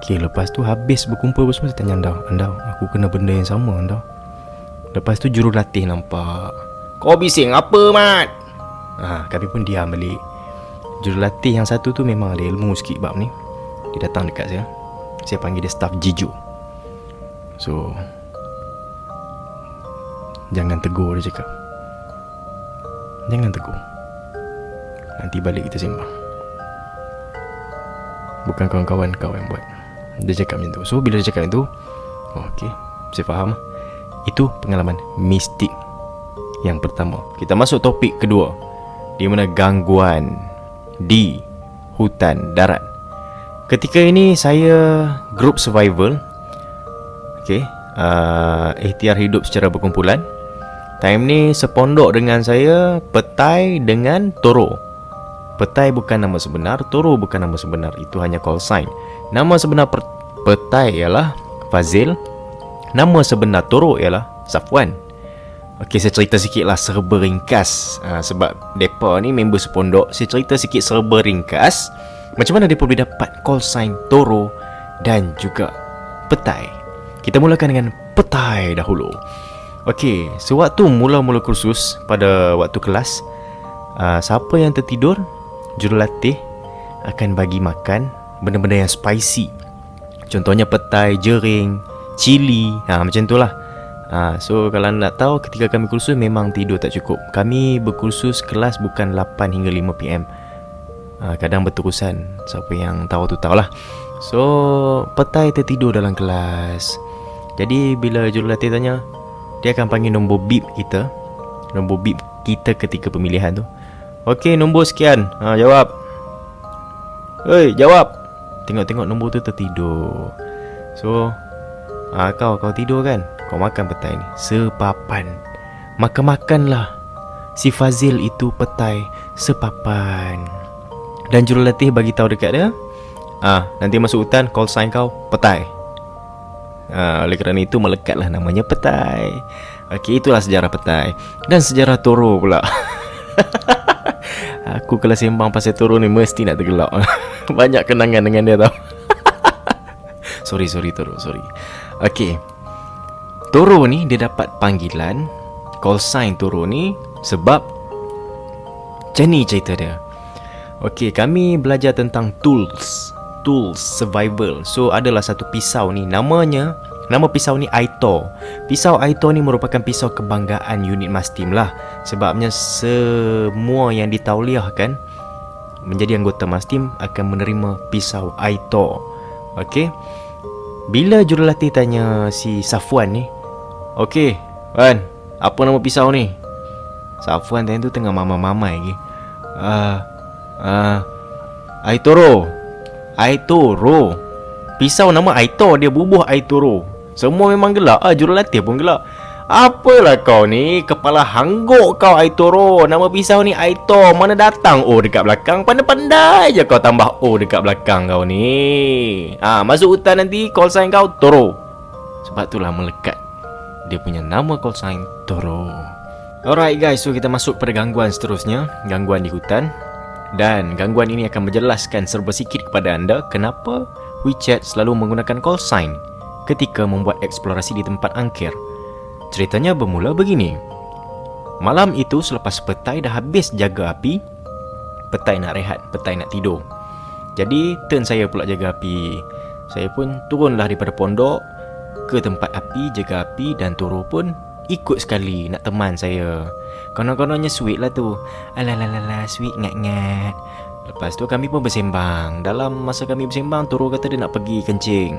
Okay, lepas tu habis berkumpul semua, saya tanya Andau, aku kena benda yang sama Andau. Lepas tu jurulatih nampak. Kau bising apa Mat? Kami pun diam balik. Jurulatih yang satu tu memang ada ilmu sikit bab ni. Dia datang dekat saya. Saya panggil dia staff Jijo. So jangan tegur, dia cakap. Jangan tegur, nanti balik kita sembang. Bukan kawan-kawan kau yang buat. Dia cakap macam tu. So bila dia cakap macam tu, okay, saya faham. Itu pengalaman mistik yang pertama. Kita masuk topik kedua, di mana gangguan di hutan darat. Ketika ini saya group survival. Okay, ikhtiar hidup secara berkumpulan. Time ni sepondok dengan saya Petai dengan Toro. Petai bukan nama sebenar, Toro bukan nama sebenar. Itu hanya call sign. Nama sebenar Petai ialah Fazil. Nama sebenar Toro ialah Safwan. Okey, saya cerita sikit lah serba ringkas. Sebab mereka ni member sepondok. Saya cerita sikit serba ringkas macam mana mereka boleh dapat call sign Toro dan juga Petai. Kita mulakan dengan Petai dahulu. Okey, sewaktu mula-mula kursus, pada waktu kelas, siapa yang tertidur, jurulatih akan bagi makan benda-benda yang spicy. Contohnya petai, jering, cili, macam tu lah. So kalau anda nak tahu, ketika kami kursus memang tidur tak cukup. Kami berkursus kelas bukan 8 hingga 5 PM. Kadang berterusan. Siapa yang tahu tu tahulah. So petai tertidur dalam kelas. Jadi bila jurulatih tanya, dia akan panggil nombor bib kita. Nombor bib kita ketika pemilihan tu. Okey, nombor sekian. Jawab. Hei, jawab. Tengok-tengok nombor tu tertidur. So kau tidur kan? Kau makan petai ni sepapan. Makan-makanlah si Fazil itu petai sepapan. Dan jurulatih bagi tahu dekat dia, Nanti masuk hutan, call sign kau petai. Oleh kerana itu melekatlah namanya petai. Okey, itulah sejarah petai. Dan sejarah toro pula. Aku kalau sembang pasal toro ni mesti nak tergelak. Banyak kenangan dengan dia tau. Sorry toro, sorry. Okey, toro ni dia dapat panggilan call sign toro ni sebab macam ni cerita dia. Okey, kami belajar tentang tools survival. So adalah satu pisau ni, nama pisau ni Aito. Pisau Aito ni merupakan pisau kebanggaan unit Mastim lah. Sebabnya semua yang ditauliahkan menjadi anggota Mastim akan menerima pisau Aito. Okey, bila jurulatih tanya si Safwan ni, "Okey, Wan, apa nama pisau ni?" Safwan time tu tengah mamai lagi. Aitoro. Pisau nama Aito, dia bubuh Aitoro. Semua memang gelak. Jurulatih pun gelak. Apalah kau ni, kepala hangguk kau Aitoro. Nama pisau ni Aito. Mana datang O dekat belakang? Pandai-pandai je kau tambah O dekat belakang kau ni. Masuk hutan nanti call sign kau Toro. Sebab itulah melekat dia punya nama call sign Toro. Alright guys, so kita masuk pada gangguan seterusnya. Gangguan di hutan. Dan gangguan ini akan menjelaskan serba sikit kepada anda kenapa WeChat selalu menggunakan call sign ketika membuat eksplorasi di tempat angker. Ceritanya bermula begini. Malam itu selepas petai dah habis jaga api, petai nak rehat, petai nak tidur. Jadi turn saya pula jaga api. Saya pun turunlah daripada pondok ke tempat api, jaga api, dan Toro pun ikut sekali nak teman saya. Konon-kononnya sweet lah tu. Alalala, sweet ngat-ngat. Lepas tu kami pun bersembang. Dalam masa kami bersembang, Toro kata dia nak pergi kencing.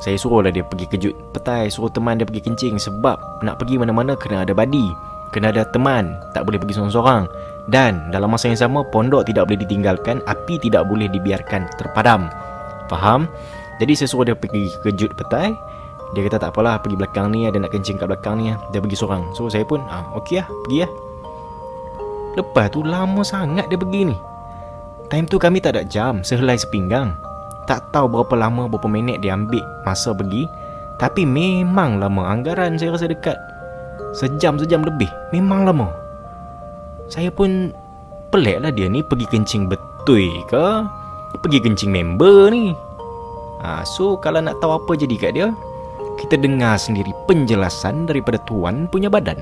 Saya suruh lah dia pergi kejut petai, suruh teman dia pergi kencing. Sebab nak pergi mana-mana kena ada buddy, kena ada teman, tak boleh pergi seorang-seorang. Dan dalam masa yang sama, pondok tidak boleh ditinggalkan, api tidak boleh dibiarkan terpadam. Faham? Jadi saya suruh dia pergi kejut petai. Dia kata tak apalah, pergi belakang ni, ada nak kencing kat belakang ni. Dia pergi seorang. So saya pun okey lah, pergi lah. Lepas tu lama sangat dia pergi ni. Time tu kami tak ada jam, sehelai sepinggang. Tak tahu berapa lama, berapa minit dia ambil masa pergi. Tapi memang lama. Anggaran saya rasa dekat sejam lebih. Memang lama. Saya pun pelik lah, dia ni pergi kencing betul ke? Pergi kencing member ni. So kalau nak tahu apa jadi kat dia, kita dengar sendiri penjelasan daripada tuan punya badan.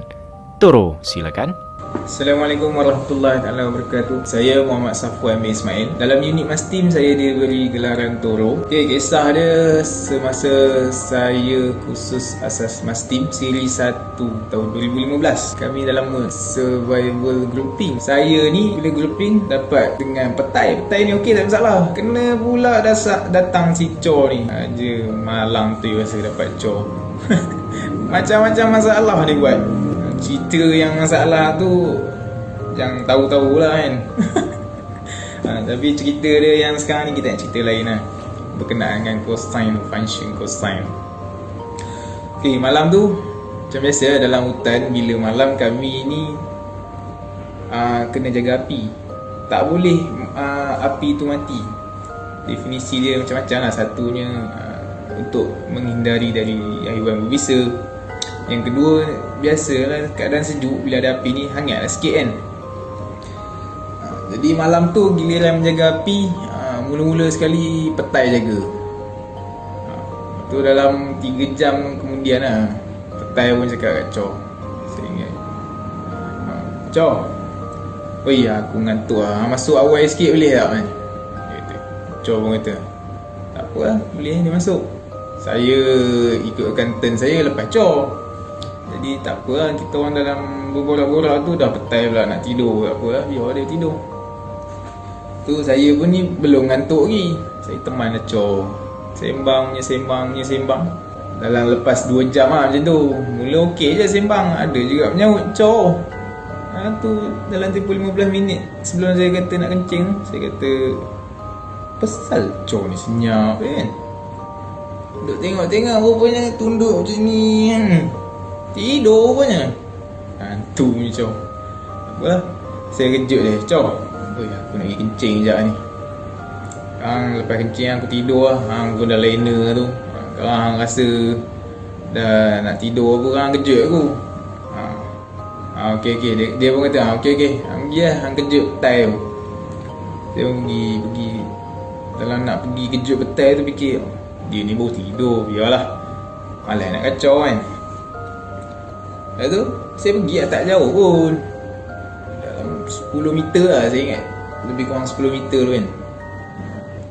Toro, silakan. Assalamualaikum warahmatullahi wabarakatuh. Saya Muhammad Safwan bin Ismail. Dalam unit Mastim saya diberi gelaran Toro. Kisah dia semasa saya khusus asas Mastim siri 1 tahun 2015. Kami dalam survival grouping. Saya ni bila grouping dapat dengan petai. Petai ni okey, tak masalah. Kena pula datang si Cho ni. Aja malang tu rasa dapat Cho. Macam-macam masalah dia buat. Cerita yang masalah tu yang tahu-tahu lah kan. Tapi cerita dia yang sekarang ni kita nak cerita lain lah, berkenaan dengan cosine, function cosine. Okay, malam tu macam biasa dalam hutan, bila malam kami ni kena jaga api. Tak boleh api tu mati. Definisi dia macam-macam lah. Satunya untuk menghindari dari haiwan berbisa. Yang kedua, biasalah keadaan sejuk, bila ada api ni hangatlah sikit kan. Jadi malam tu giliran menjaga api, mula-mula sekali petai jaga. Tu dalam 3 jam kemudian lah, petai pun cakap kat Cho. Saya ingat, Cho, oh iya aku ngantuk lah, masuk awal sikit boleh tak kan? Cho pun kata, tak apa lah, boleh dia masuk. Saya ikutkan turn saya lepas Cho. Jadi tak apa lah, kita orang dalam berborak-borak tu dah petai pula nak tidur. Tak apa lah, biar dia tidur. Tu saya pun ni belum ngantuk lagi. Saya teman lah Cho. Sembang. Dalam lepas 2 jam lah macam tu. Mula okey je sembang, ada juga menyaut Cho. Tu dalam tempoh 15 minit sebelum saya kata nak kencing, saya kata, pasal Cho ni senyap kan. Duk tengok-tengok rupanya tunduk macam ni kan. Tidur rupanya. Tu punya Cho. Apalah, saya kejut dia, Cho, oi aku nak pergi kencing sekejap ni. Lepas kencing aku tidur lah. Aku dah liner tu. Kalau hang rasa dah nak tidur aku, hang kejut aku. Okey. Dia pun kata okey. Hang pergi lah, hang kejut petai tu. Dia pun pergi. Dalam nak pergi kejut petai tu fikir, dia ni baru tidur, biarlah. Malas nak kacau kan. Lepas tu saya pergi lah, tak jauh pun. Dalam 10 meter lah saya ingat. Lebih kurang 10 meter tu kan.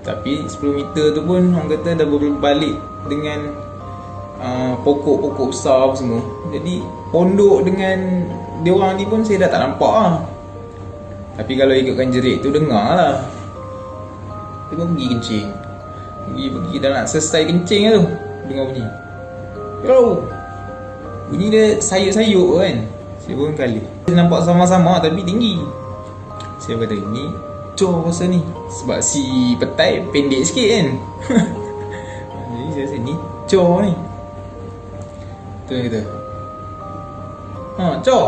Tapi 10 meter tu pun orang kata dah berbalik dengan pokok-pokok besar semua. Jadi pondok dengan dia orang ni pun saya dah tak nampak lah. Tapi kalau ikutkan jerit tu dengar lah. Dia pun pergi kencing. Pergi dah nak selesai kencing lah tu, dengar bunyi. Yo, bunyi dia sayuk-sayuk kan. Saya pun kali saya nampak sama-sama tapi tinggi. Saya kata ni cor rasa ni. Sebab si petai pendek sikit kan. Jadi saya rasa ni cor ni. Tu dia kata, cor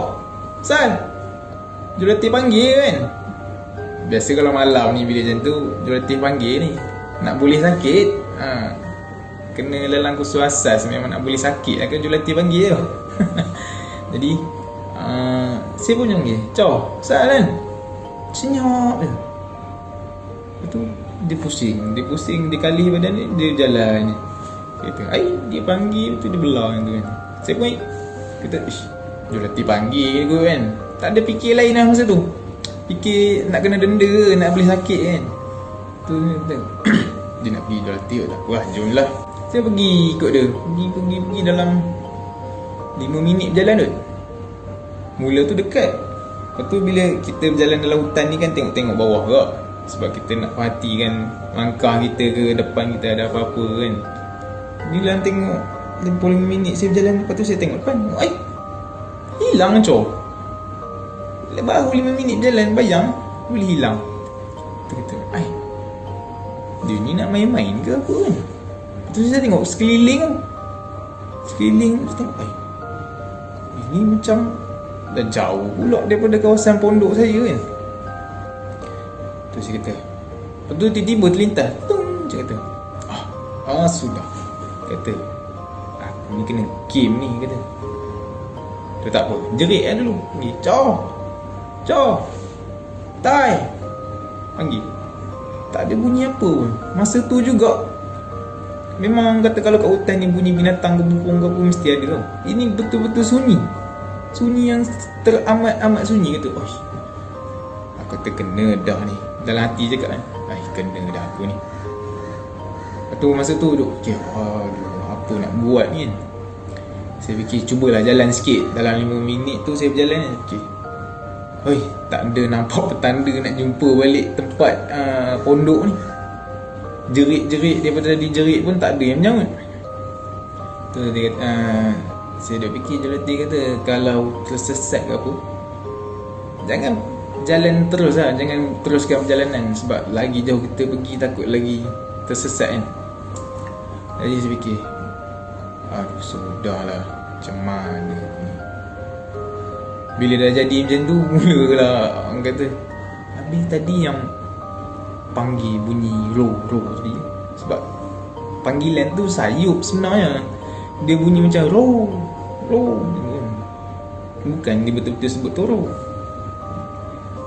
San, jurulatih panggil kan. Biasa kalau malam ni bila macam tu jurulatih panggil ni, nak boleh sakit, kena lelang kursus asas memang nak boleh sakit lah kan jurulatih panggil tu. Jadi saya pun panggil, cor San kan, senyap je. Lepas tu dia pusing, dia kalih badan ni, dia jalan. Dia kata, dia panggil tu, dia belah tu kan. Saya pun kata, jurulatih panggil kot kan. Tak ada fikir lain lah masa tu. Fikir nak kena denda, nak boleh sakit kan. Tu dia kata, dia nak pergi jurulatih tak? Wah, jom lah. Saya pergi ikut dia. Pergi dalam 5 minit berjalan tu. Mula tu dekat. Lepas tu bila kita berjalan dalam hutan ni kan, tengok-tengok bawah ke. Sebab kita nak perhatikan langkah kita ke depan kita ada apa-apa kan. Bila tengok 55 minit saya berjalan, lepas tu saya tengok depan, hilang cor. Baru 5 minit berjalan, bayang boleh hilang. Tu kata, dia ni nak main-main ke apa kan. Lepas tu saya tengok sekeliling, saya tengok, ini macam dah jauh pula daripada kawasan pondok saya kan. Tu saya kata, lepas tu tiba-tiba terlintas, saya kata, sudah, kata aku ni kena game ni, kata. Tu tak apa, jerit lah dulu, pergi, cor tai, panggil. Tak ada bunyi apa pun. Masa tu juga memang kata kalau kat hutan ni bunyi binatang ke burung ke apa mesti ada tau. Ini betul-betul sunyi yang teramat-amat sunyi. Kata, aku terkena dah ni. Dalam hati cakap kan, kena dah aku ni. Lepas tu masa tu duduk fikir, apa nak buat ni kan. Saya fikir cubalah jalan sikit. Dalam 5 minit tu saya berjalan kan, fikir, tak ada nampak petanda nak jumpa balik tempat pondok ni. Jerit-jerit daripada tadi jerit pun tak ada yang menyaut. Tu dia kata, saya dah fikir jurulatih kata kalau tersesat ke apa, jangan jalan terus lah, jangan teruskan perjalanan. Sebab lagi jauh kita pergi takut lagi tersesat kan. Jadi saya fikir, sudahlah, macam mana ni. Bila dah jadi macam tu, mulalah orang kata, habis tadi yang panggil bunyi roh tadi. Sebab panggilan tu sayup sebenarnya. Dia bunyi macam roh. Bukan dia betul-betul sebut tu roh.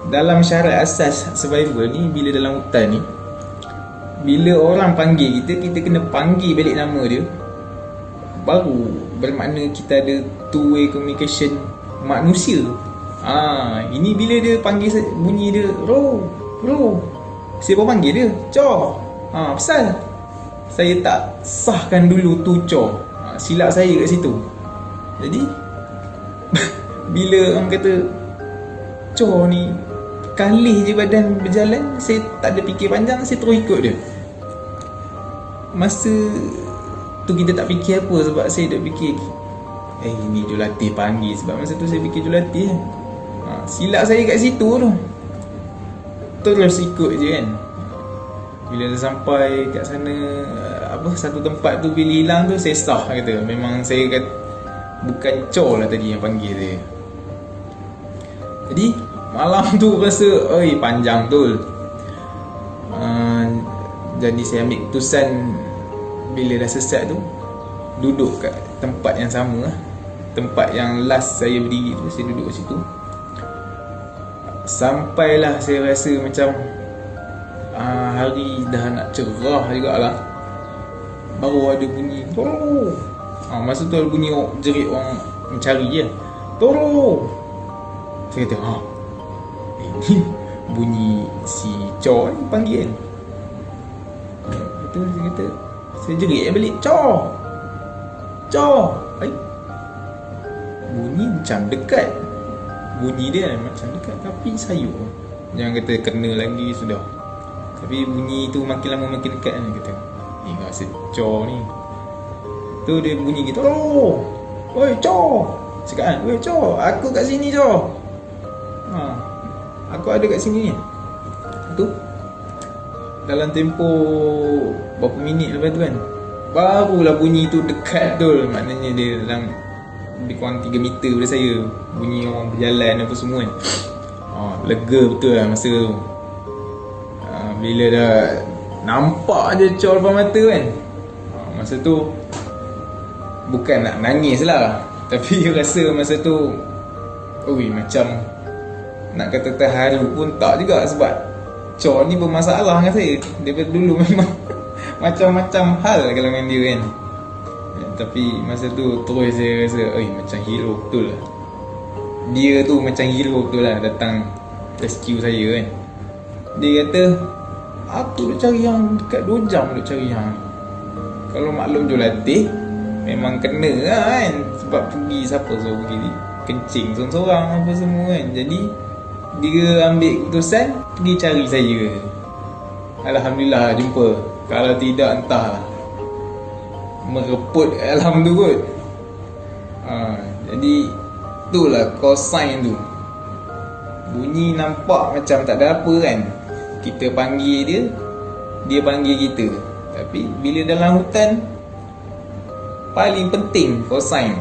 Dalam syarat asas survival ni, bila dalam hutan ni, bila orang panggil kita kena panggil balik nama dia. Baru bermakna kita ada two-way communication manusia. Ini bila dia panggil bunyi dia roh. Saya pun panggil dia cor. Pasal saya tak sahkan dulu tu cor. Silap saya kat situ. Jadi bila orang kata cor ni kalih je badan berjalan, saya tak ada fikir panjang, saya terus ikut dia. Masa tu kita tak fikir apa, sebab saya dah fikir ini jurulatih panggil. Sebab masa tu saya fikir jurulatih silap saya kat situ tu. Terus ikut je kan. Bila dah sampai kat sana, satu tempat tu bila hilang tu, saya sah kata. Memang saya kata bukan cor lah tadi yang panggil saya. Jadi malam tu rasa panjang betul. Jadi saya ambil keputusan bila dah sesat tu, duduk kat tempat yang sama lah. Tempat yang last saya berdiri tu, saya duduk kat situ. Sampailah saya rasa macam hari dah nak cerah jugalah, baru ada bunyi tolong. Masa tu ada bunyi jerit orang mencari je, tolong. Saya kata ini bunyi si Cho ni panggil kan. Saya kata, saya jerit balik, Cho. Bunyi macam dekat. Bunyi dia macam dekat, tapi sayur. Jangan kata kena lagi sudah. Tapi bunyi tu makin lama makin dekat kan. Kata rasa Cho ni. Tu dia bunyi gitu, oi Cho. Cakap kan, oi Cho, aku kat sini Cho. Aku ada kat sini ni. Tu dalam tempoh berapa minit lepas tu kan, barulah bunyi tu dekat betul. Maknanya dia dalam lebih kurang 3 meter daripada saya. Bunyi orang berjalan apa semua kan. Lega betul lah masa tu. Bila dah nampak je Cho depan mata kan, masa tu bukan nak nangis lah, tapi rasa masa tu macam nak kata terharu pun tak juga. Sebab Cho ni bermasalah dengan saya daripada dulu. Memang macam-macam hal kalau dengan dia kan. Tapi masa tu terus saya rasa macam hero betul lah. Dia tu macam hero betul lah, datang rescue saya kan. Dia kata, aku duk cari yang dekat 2 jam duk cari yang ni. Kalau maklum jualatih memang kena lah kan. Sebab pergi, siapa suruh pergi kencing seorang-seorang apa semua kan. Jadi dia ambil keputusan pergi cari saya. Alhamdulillah jumpa. Kalau tidak entahlah mereput alam tu kot. Jadi itulah call sign tu. Bunyi nampak macam tak ada apa kan. Kita panggil dia, dia panggil kita. Tapi bila dalam hutan, paling penting call sign.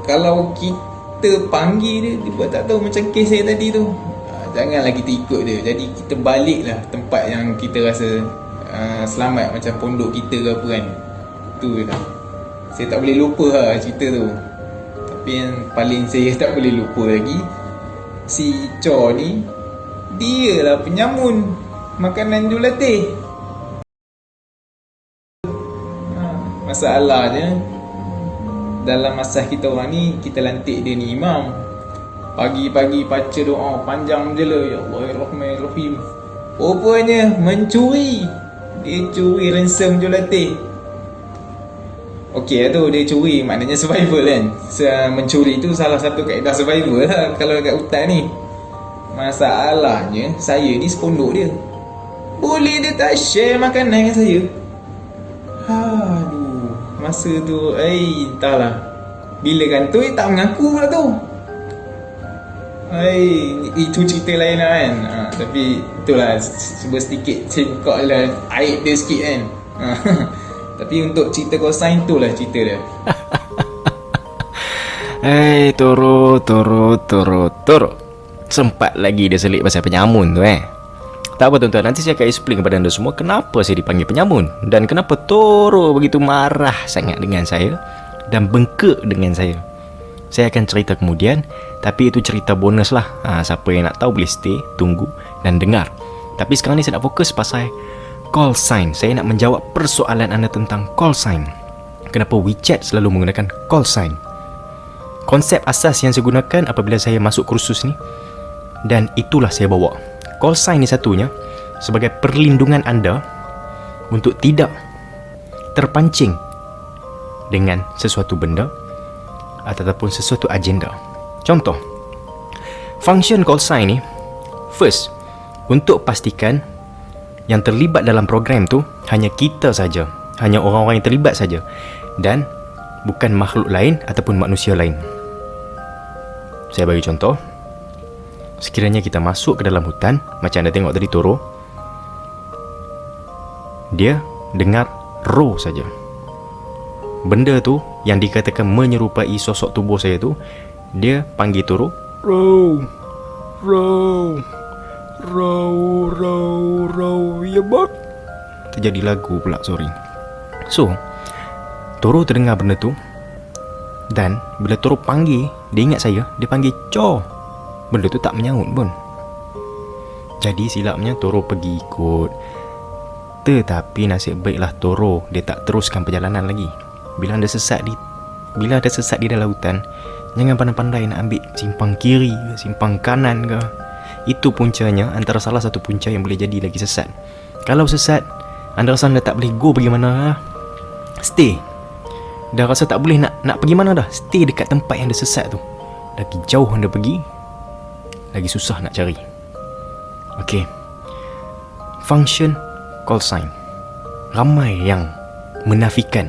Kalau kita panggil dia, dia buat tak tahu macam kes saya tadi tu. Janganlah kita ikut dia. Jadi kita baliklah tempat yang kita rasa selamat, macam pondok kita ke apa kan. Tu lah. Saya tak boleh lupa lah cerita tu. Tapi yang paling saya tak boleh lupa lagi, si Cho ni, dia lah penyamun makanan jualatih. Masalahnya dalam masa kita orang ni, kita lantik dia ni imam. Pagi-pagi baca doa panjang je lah, ya Allah ya Rahman ya Rahim. Rupanya mencuri. Dia curi ransom jualatih. Okey lah tu, dia curi, maknanya survival kan. Mencuri tu salah satu kaedah survival lah kalau kat hutan ni. Masalahnya saya ni sepondok dia, boleh dia tak share makanan dengan saya? Aduh, masa tu entahlah. Bila kantoi tak mengaku pula tu. Itu cerita lain lah kan. Tapi itulah, cuba sedikit saya buka lah aib dia sikit kan. Tapi untuk cerita call sign tu lah cerita dia. Toro. Sempat lagi dia selit pasal penyamun tu Tak apa tuan-tuan, nanti saya akan explain kepada anda semua kenapa saya dipanggil penyamun dan kenapa Toro begitu marah sangat dengan saya dan bengkak dengan saya. Saya akan cerita kemudian, tapi itu cerita bonus lah. Siapa yang nak tahu boleh stay, tunggu dan dengar. Tapi sekarang ni saya nak fokus pasal call sign. Saya nak menjawab persoalan anda tentang call sign. Kenapa WeChat selalu menggunakan call sign? Konsep asas yang saya gunakan apabila saya masuk kursus ni, dan itulah saya bawa. Call sign ni satunya sebagai perlindungan anda untuk tidak terpancing dengan sesuatu benda ataupun sesuatu agenda. Contoh, function call sign ni, first, untuk pastikan yang terlibat dalam program tu hanya kita saja, hanya orang-orang yang terlibat saja, dan bukan makhluk lain ataupun manusia lain. Saya bagi contoh. Sekiranya kita masuk ke dalam hutan, macam anda tengok tadi Toro, dia dengar roar saja. Benda tu yang dikatakan menyerupai sosok tubuh saya tu, dia panggil Toro, roar, Rau, ya bot. Terjadi lagu pula, sorry. So, Toro terdengar benda tu. Dan bila Toro panggil, dia ingat saya, dia panggil Cho. Benda tu tak menyahut pun. Jadi silapnya Toro pergi ikut. Tetapi nasib baiklah Toro, dia tak teruskan perjalanan lagi. Bila anda sesat di dalam hutan, jangan pandai-pandai nak ambil simpang kiri ke, simpang kanan ke. Itu puncanya, antara salah satu punca yang boleh jadi lagi sesat. Kalau sesat, anda rasa anda tak boleh go pergi mana, stay. Dah rasa tak boleh nak pergi mana dah, stay dekat tempat yang anda sesat tu. Lagi jauh anda pergi, lagi susah nak cari. Okay, function call sign. Ramai yang menafikan,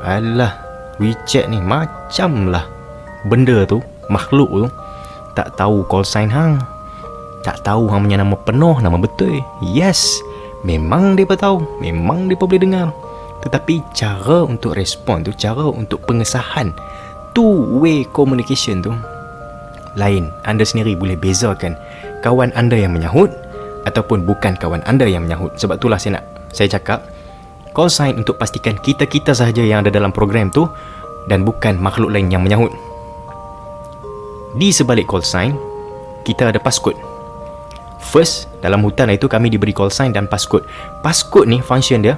alah, WeChat ni macam lah benda tu, makhluk tu tak tahu call sign hang. Tak tahu hang punya nama penuh, nama betul. Yes, memang mereka tahu, memang mereka boleh dengar. Tetapi cara untuk respon tu, cara untuk pengesahan two-way communication tu lain. Anda sendiri boleh bezakan kawan anda yang menyahut ataupun bukan kawan anda yang menyahut. Sebab itulah saya cakap call sign untuk pastikan kita-kita sahaja yang ada dalam program tu dan bukan makhluk lain yang menyahut. Di sebalik call sign, kita ada passcode. First, dalam hutan itu kami diberi call sign dan passcode. Passcode ni function dia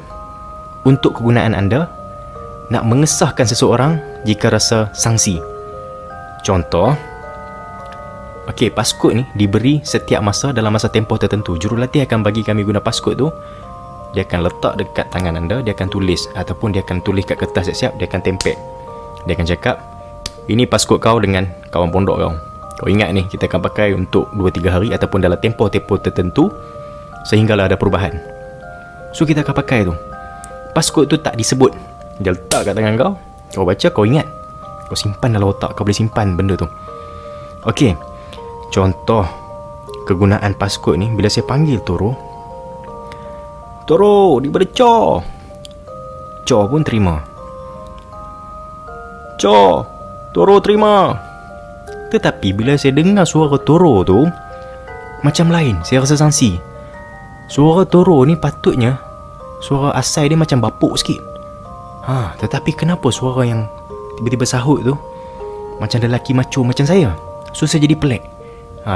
untuk kegunaan anda nak mengesahkan seseorang jika rasa sangsi. Contoh, okey, passcode ni diberi setiap masa dalam masa tempoh tertentu. Jurulatih akan bagi kami guna passcode tu. Dia akan letak dekat tangan anda, dia akan tulis ataupun dia akan tulis kat kertas siap-siap, dia akan tempel. Dia akan cakap, ini passcode kau dengan kawan pondok kau. Kau ingat ni, kita akan pakai untuk 2-3 hari ataupun dalam tempoh-tempoh tertentu sehinggalah ada perubahan. So kita akan pakai tu. Passcode tu tak disebut, dia letak kat tangan kau. Kau baca, kau ingat, kau simpan dalam otak, kau boleh simpan benda tu. Okey, contoh kegunaan passcode ni, bila saya panggil Toro, daripada Cho. Cho pun terima. Cho, Toro terima. Tetapi bila saya dengar suara Toro tu macam lain, saya rasa sangsi. Suara Toro ni patutnya suara asal dia macam bapuk sikit. Tetapi kenapa suara yang tiba-tiba sahut tu macam lelaki macho macam saya? So saya jadi pelik.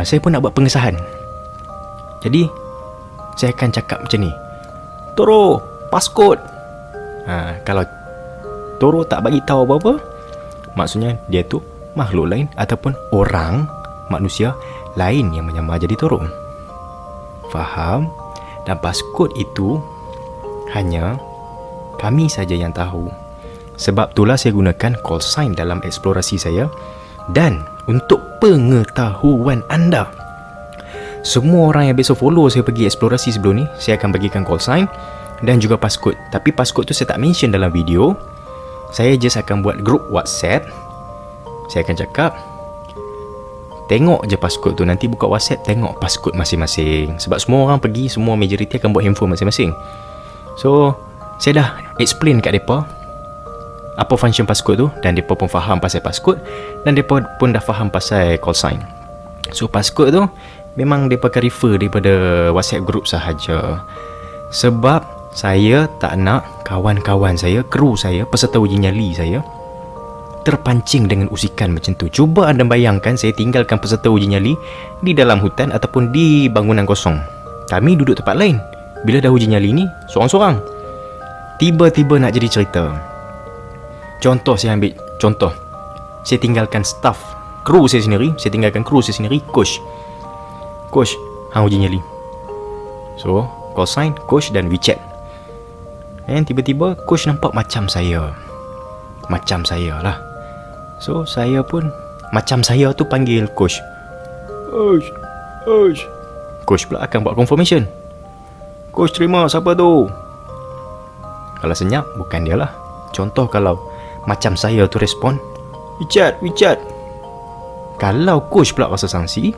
Saya pun nak buat pengesahan. Jadi saya akan cakap macam ni, Toro, passcode. Kalau Toro tak bagi tahu apa-apa, maksudnya dia tu makhluk lain ataupun orang, manusia lain yang menyamar jadi Toro. Faham? Dan passcode itu hanya kami saja yang tahu. Sebab itulah saya gunakan call sign dalam eksplorasi saya. Dan untuk pengetahuan anda, semua orang yang biasa follow saya pergi eksplorasi sebelum ni, saya akan bagikan call sign dan juga passcode. Tapi passcode tu saya tak mention dalam video. Saya just akan buat group WhatsApp. Saya akan cakap, tengok je passcode tu. Nanti buka WhatsApp, tengok passcode masing-masing. Sebab semua orang pergi, semua majoriti akan buat handphone masing-masing. So saya dah explain kat mereka apa function passcode tu, dan mereka pun faham pasal passcode, dan mereka pun dah faham pasal call sign. So passcode tu memang mereka akan refer daripada WhatsApp group sahaja. Sebab saya tak nak kawan-kawan saya, kru saya, peserta uji nyali saya terpancing dengan usikan macam tu. Cuba anda bayangkan saya tinggalkan peserta uji nyali di dalam hutan ataupun di bangunan kosong. Kami duduk tempat lain. Bila dah uji nyali ni, seorang-seorang, tiba-tiba nak jadi cerita. Contoh, saya ambil contoh, saya tinggalkan staff, kru saya sendiri. Saya tinggalkan kru saya sendiri, coach, hang uji nyali. So call sign, coach dan WeChat. And tiba-tiba coach nampak macam saya lah. So saya pun macam saya tu panggil coach. Coach pula akan buat confirmation. Coach terima, siapa tu? Kalau senyap, bukan dia lah. Contoh kalau macam saya tu respon, WeChat. Kalau coach pula rasa sangsi,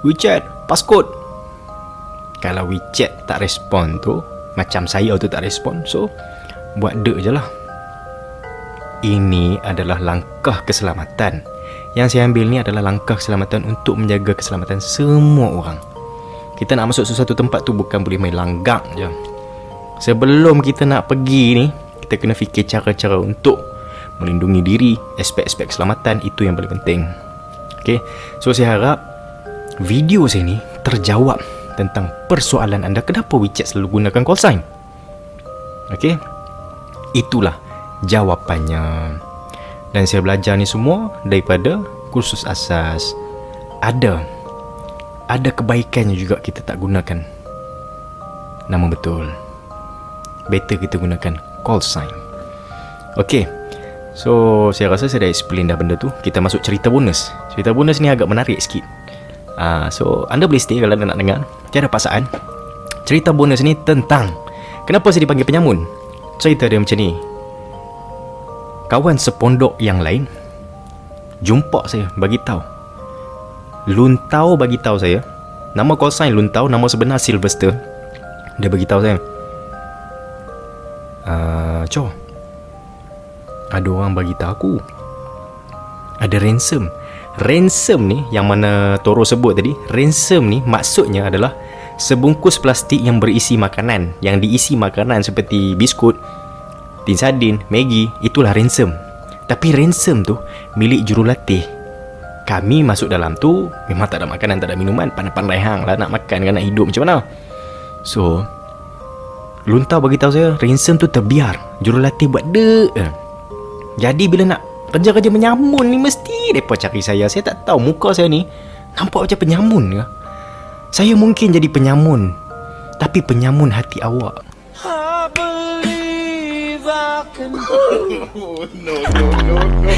WeChat, passcode. Kalau WeChat tak respon tu, macam saya tu tak respon, so buat dek je lah. Ini adalah langkah keselamatan Yang saya ambil ni adalah langkah keselamatan untuk menjaga keselamatan semua orang. Kita nak masuk sesuatu tempat tu bukan boleh main langgang je. Sebelum kita nak pergi ni, kita kena fikir cara-cara untuk melindungi diri. Aspek-aspek keselamatan itu yang paling penting. Okay, so saya harap video saya ni terjawab tentang persoalan anda kenapa WeChat selalu gunakan call sign. Okay, itulah jawapannya. Dan saya belajar ni semua daripada kursus asas. Ada kebaikannya juga kita tak gunakan nama betul. Better kita gunakan call sign. Okay, so saya rasa saya dah explain dah benda tu. Kita masuk cerita bonus. Cerita bonus ni agak menarik sikit. So anda boleh stay kalau anda nak dengar. Tiada paksaan. Cerita bonus ni tentang kenapa saya dipanggil penyamun. Cerita dia macam ni. Kawan sepondok yang lain jumpa saya, bagi tahu. Luntau bagi tahu saya. Nama call sign Luntau, nama sebenar Sylvester. Dia bagi tahu saya, Cho, ada orang bagi tahu aku ada ransom. Ransom ni yang mana Toro sebut tadi. Ransom ni maksudnya adalah sebungkus plastik yang berisi makanan. Yang diisi makanan seperti biskut, tin sardin, Maggi, itulah ransom. Tapi ransom tu milik jurulatih. Kami masuk dalam tu memang tak ada makanan, tak ada minuman, pandai-pandai hang lah nak makan kan, nak hidup macam mana. So Luntau bagi tahu saya ransom tu terbiar, jurulatih buat dek. Jadi bila nak kerja-kerja penyamun ni mesti depa cari saya. Saya tak tahu muka saya ni nampak macam penyamun ke. Saya mungkin jadi penyamun, tapi penyamun hati awak.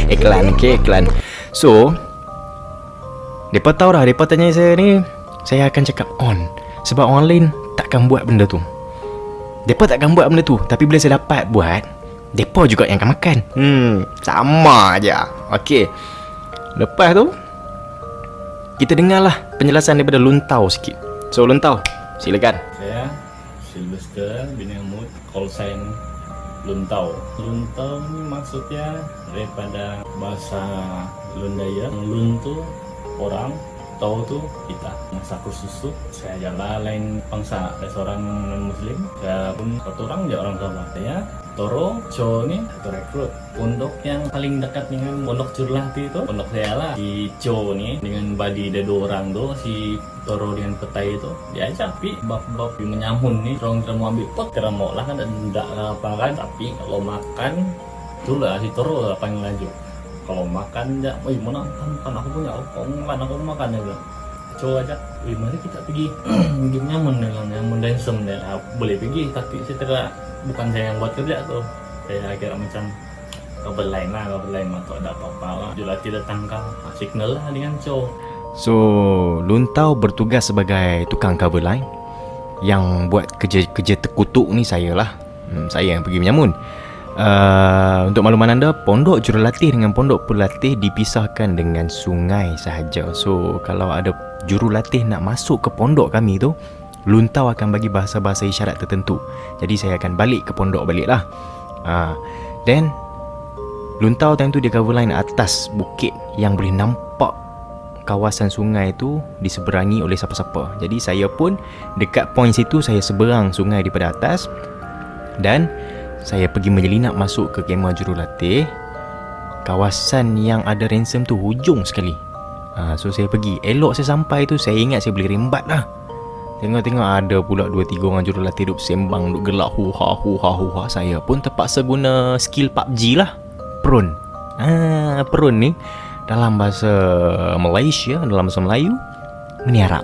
Iklan, okay, iklan. So depa tahu dah, depa tanya saya ni, saya akan cakap on. Sebab orang lain takkan buat benda tu. Depa takkan buat benda tu, tapi bila saya dapat buat, depa juga yang akan makan. Sama aja. Okay, lepas tu kita dengarlah penjelasan daripada Luntau sikit. So Luntau, silakan. Saya Sylvester bin Ahmad, call sign Luntau. Luntau ni maksudnya daripada bahasa Lundaya. Lun tu orang, Tau tu kita. Masa kursus tu saya adalah lain bangsa, saya seorang non-muslim. Saya pun satu orang je orang Sabah. Saya Toro, Cho ni satu rekrut. Pondok yang paling dekat dengan pondok Curlati tu pondok saya lah. Si Cho ni dengan badi ada 2 orang tu, si Toro dengan petai tu diajak pi bab-bab menyamun ni. Orang mau ambil pot keramok lah kan, tak apa kan. Tapi kalau makan tu lah si Toro lah paling laju. Kalau makan je, mana kan aku punya, aku makan je. Coba aja, mari kita pergi pergi menyamun dengan nyamun ransom dan boleh pergi, tapi setelah bukan saya yang buat kerja tu. Saya kira macam kabar lain atau ada apa-apa lah. Jurulatih datang ke signal lah dengan Cho. So Luntau bertugas sebagai tukang cover line. Yang buat kerja-kerja terkutuk ni saya lah. Saya yang pergi menyamun. Untuk makluman anda, pondok jurulatih dengan pondok pelatih dipisahkan dengan sungai sahaja. So kalau ada jurulatih nak masuk ke pondok kami tu, Luntau akan bagi bahasa-bahasa isyarat tertentu. Jadi saya akan balik ke pondok balik lah. Then Luntau time tu dia cover line atas bukit yang boleh nampak kawasan sungai tu diseberangi oleh siapa-siapa. Jadi saya pun dekat point situ, saya seberang sungai daripada atas. Dan saya pergi menyelinap masuk ke kemah jurulatih. Kawasan yang ada ransom tu hujung sekali. So saya pergi. Elok saya sampai tu, saya ingat saya boleh rembat lah. Tengok-tengok ada pula 2-3 orang jurulatih duduk sembang, duduk gelak huha. Saya pun terpaksa guna skill PUBG lah, Prone. Prone ni dalam bahasa Malaysia, dalam bahasa Melayu, meniarap.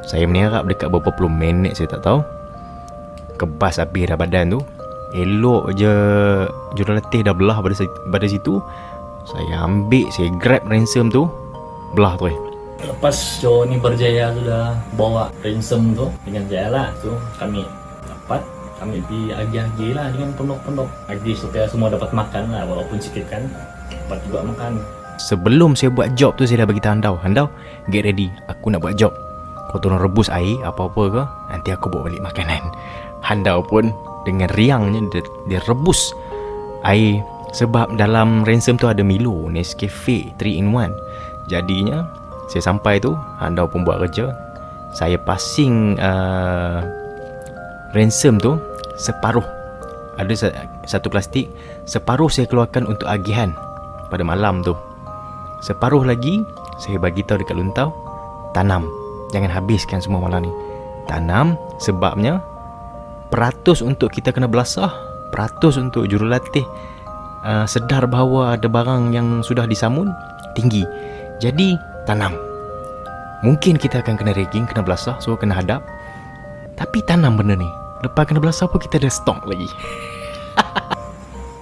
Saya meniarap dekat berapa puluh minit saya tak tahu. Kebas habis dah badan tu. Elok je jurulatih dah belah pada situ. Saya ambil, saya grab ransom tu, belah tu. Lepas Cho ni berjaya sudah bawa ransom tu dengan saya lah, tu kami dapat, kami pergi agi-agi lah dengan pondok-pondok agi supaya semua dapat makan lah, walaupun sikit kan, dapat juga makan. Sebelum saya buat job tu, saya dah bagi tahu Handau, get ready, aku nak buat job. Kau tolong rebus air apa-apa ke, nanti aku bawa balik makanan. Handau pun dengan riangnya dia rebus air Sebab dalam ransom tu ada Milo, Nescafe 3 in 1. Jadinya saya sampai tu, Andau pun buat kerja. Saya passing ransom tu separuh. Ada satu plastik, separuh saya keluarkan untuk agihan pada malam tu. Separuh lagi saya bagi tahu dekat Luntau, tanam. Jangan habiskan semua malam ni. Tanam sebabnya peratus untuk kita kena belasah, peratus untuk jurulatih sedar bahawa ada barang yang sudah disamun tinggi. Jadi tanam. Mungkin kita akan kena ragging, kena belasah, so kena hadap. Tapi tanam benda ni. Lepas kena belasah pun kita ada stok lagi.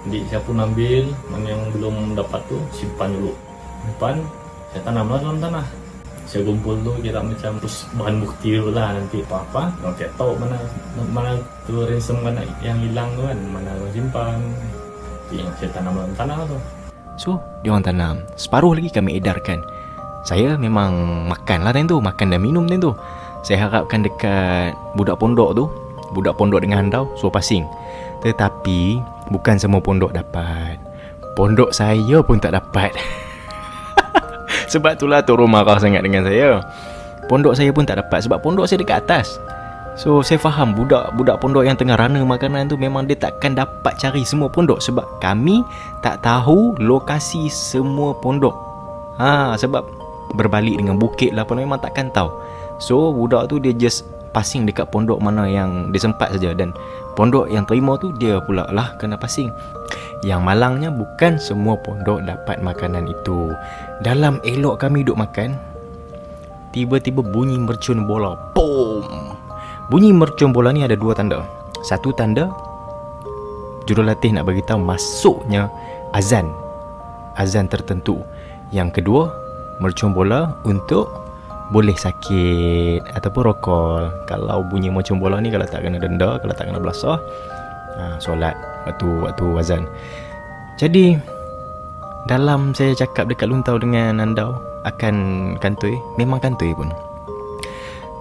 Jadi saya pun ambil mana yang belum dapat tu, simpan dulu. Simpan, saya tanamlah dalam tanah. Saya kumpul tu kira macam terus bahan bukti dulu lah, nanti apa-apa orang tak tahu mana tu ransom mana yang hilang tu kan, mana orang simpan. Jadi saya tanam dalam tanah tu. So, dia orang tanam. Separuh lagi kami edarkan. Saya memang makan lah time tu, makan dan minum time tu. Saya harapkan dekat budak pondok tu, budak pondok dengan Andau, so passing. Tetapi bukan semua pondok dapat. Pondok saya pun tak dapat. Sebab itulah Toro marah sangat dengan saya. Pondok saya pun tak dapat sebab pondok saya dekat atas. So saya faham budak pondok yang tengah rana makanan tu memang dia takkan dapat cari semua pondok sebab kami tak tahu lokasi semua pondok. Sebab berbalik dengan bukit lah, memang takkan tahu. So budak tu dia just passing dekat pondok mana yang dia sempat saja, dan pondok yang terima tu dia pula lah kena passing. Yang malangnya bukan semua pondok dapat makanan itu. Dalam elok kami duduk makan, tiba-tiba bunyi mercun bola. Boom. Bunyi mercun bola ni ada dua tanda. Satu tanda jurulatih nak bagi tahu masuknya azan tertentu. Yang kedua, mercun bola untuk boleh sakit ataupun rokol. Kalau bunyi mercun bola ni, kalau tak kena denda, kalau tak kena belasah, solat waktu azan. Jadi dalam saya cakap dekat Luntau dengan Andau akan kantoi, memang kantoi pun.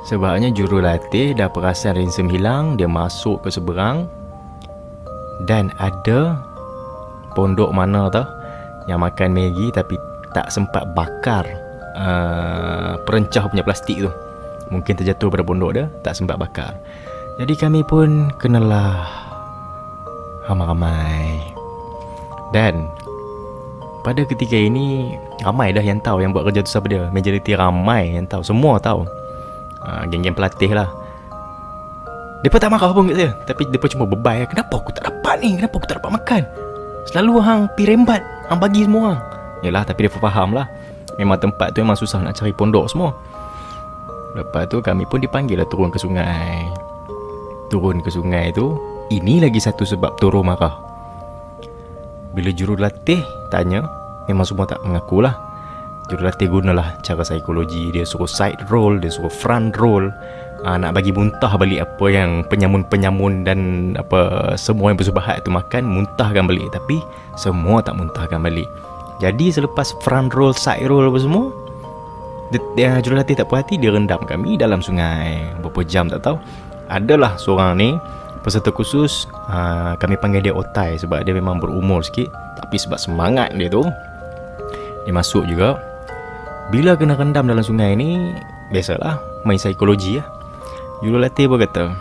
Sebabnya jurulatih dah perasan ransom hilang, dia masuk ke seberang, dan ada pondok mana tau yang makan Maggi tapi tak sempat bakar perencah punya plastik tu. Mungkin terjatuh pada pondok dia, tak sempat bakar. Jadi kami pun kenalah ramai-ramai. Dan pada ketika ini ramai dah yang tahu yang buat kerja tu siapa dia. Majoriti ramai yang tahu, semua tahu. Geng-geng pelatih lah. Mereka tak marah pun kat saya, tapi mereka cuma bebai. Kenapa aku tak dapat ni? Kenapa aku tak dapat makan? Selalu hang pi rembat, hang bagi semua orang. Yalah, tapi dia faham lah, memang tempat tu memang susah nak cari pondok semua. Lepas tu kami pun dipanggil lah turun ke sungai. Turun ke sungai tu, ini lagi satu sebab Toro marah. Bila jurulatih tanya, memang semua tak mengakulah. Jurulatih gunalah cara psikologi. Dia suruh side roll, dia suruh front roll, nak bagi muntah balik apa yang penyamun-penyamun dan apa semua yang bersubahat tu makan, muntahkan balik. Tapi semua tak muntahkan balik. Jadi selepas front roll, side roll apa semua, jurulatih tak puas hati, dia rendam kami dalam sungai. Berapa jam tak tahu. Adalah seorang ni peserta khusus, kami panggil dia Otai sebab dia memang berumur sikit, tapi sebab semangat dia tu, dia masuk juga. Bila kena rendam dalam sungai ni, biasalah main psikologi lah. Jurulatih pun kata,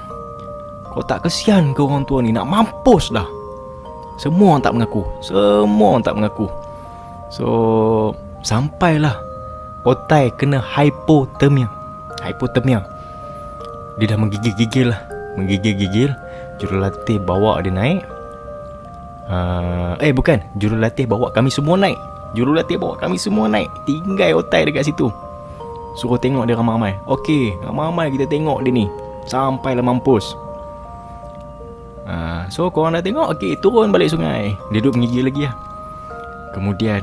kau tak kesian ke orang tua ni, nak mampus dah. Semua orang tak mengaku. So sampailah Otai kena hipotermia. Dia dah menggigil lah. Jurulatih bawa dia naik. Bukan, jurulatih bawa kami semua naik. Tinggal Otai dekat situ, suruh tengok dia ramai-ramai. Okey, ramai-ramai kita tengok dia ni sampailah mampus. So korang dah tengok, okey, turun balik sungai. Dia duduk menggigil lagi lah. Kemudian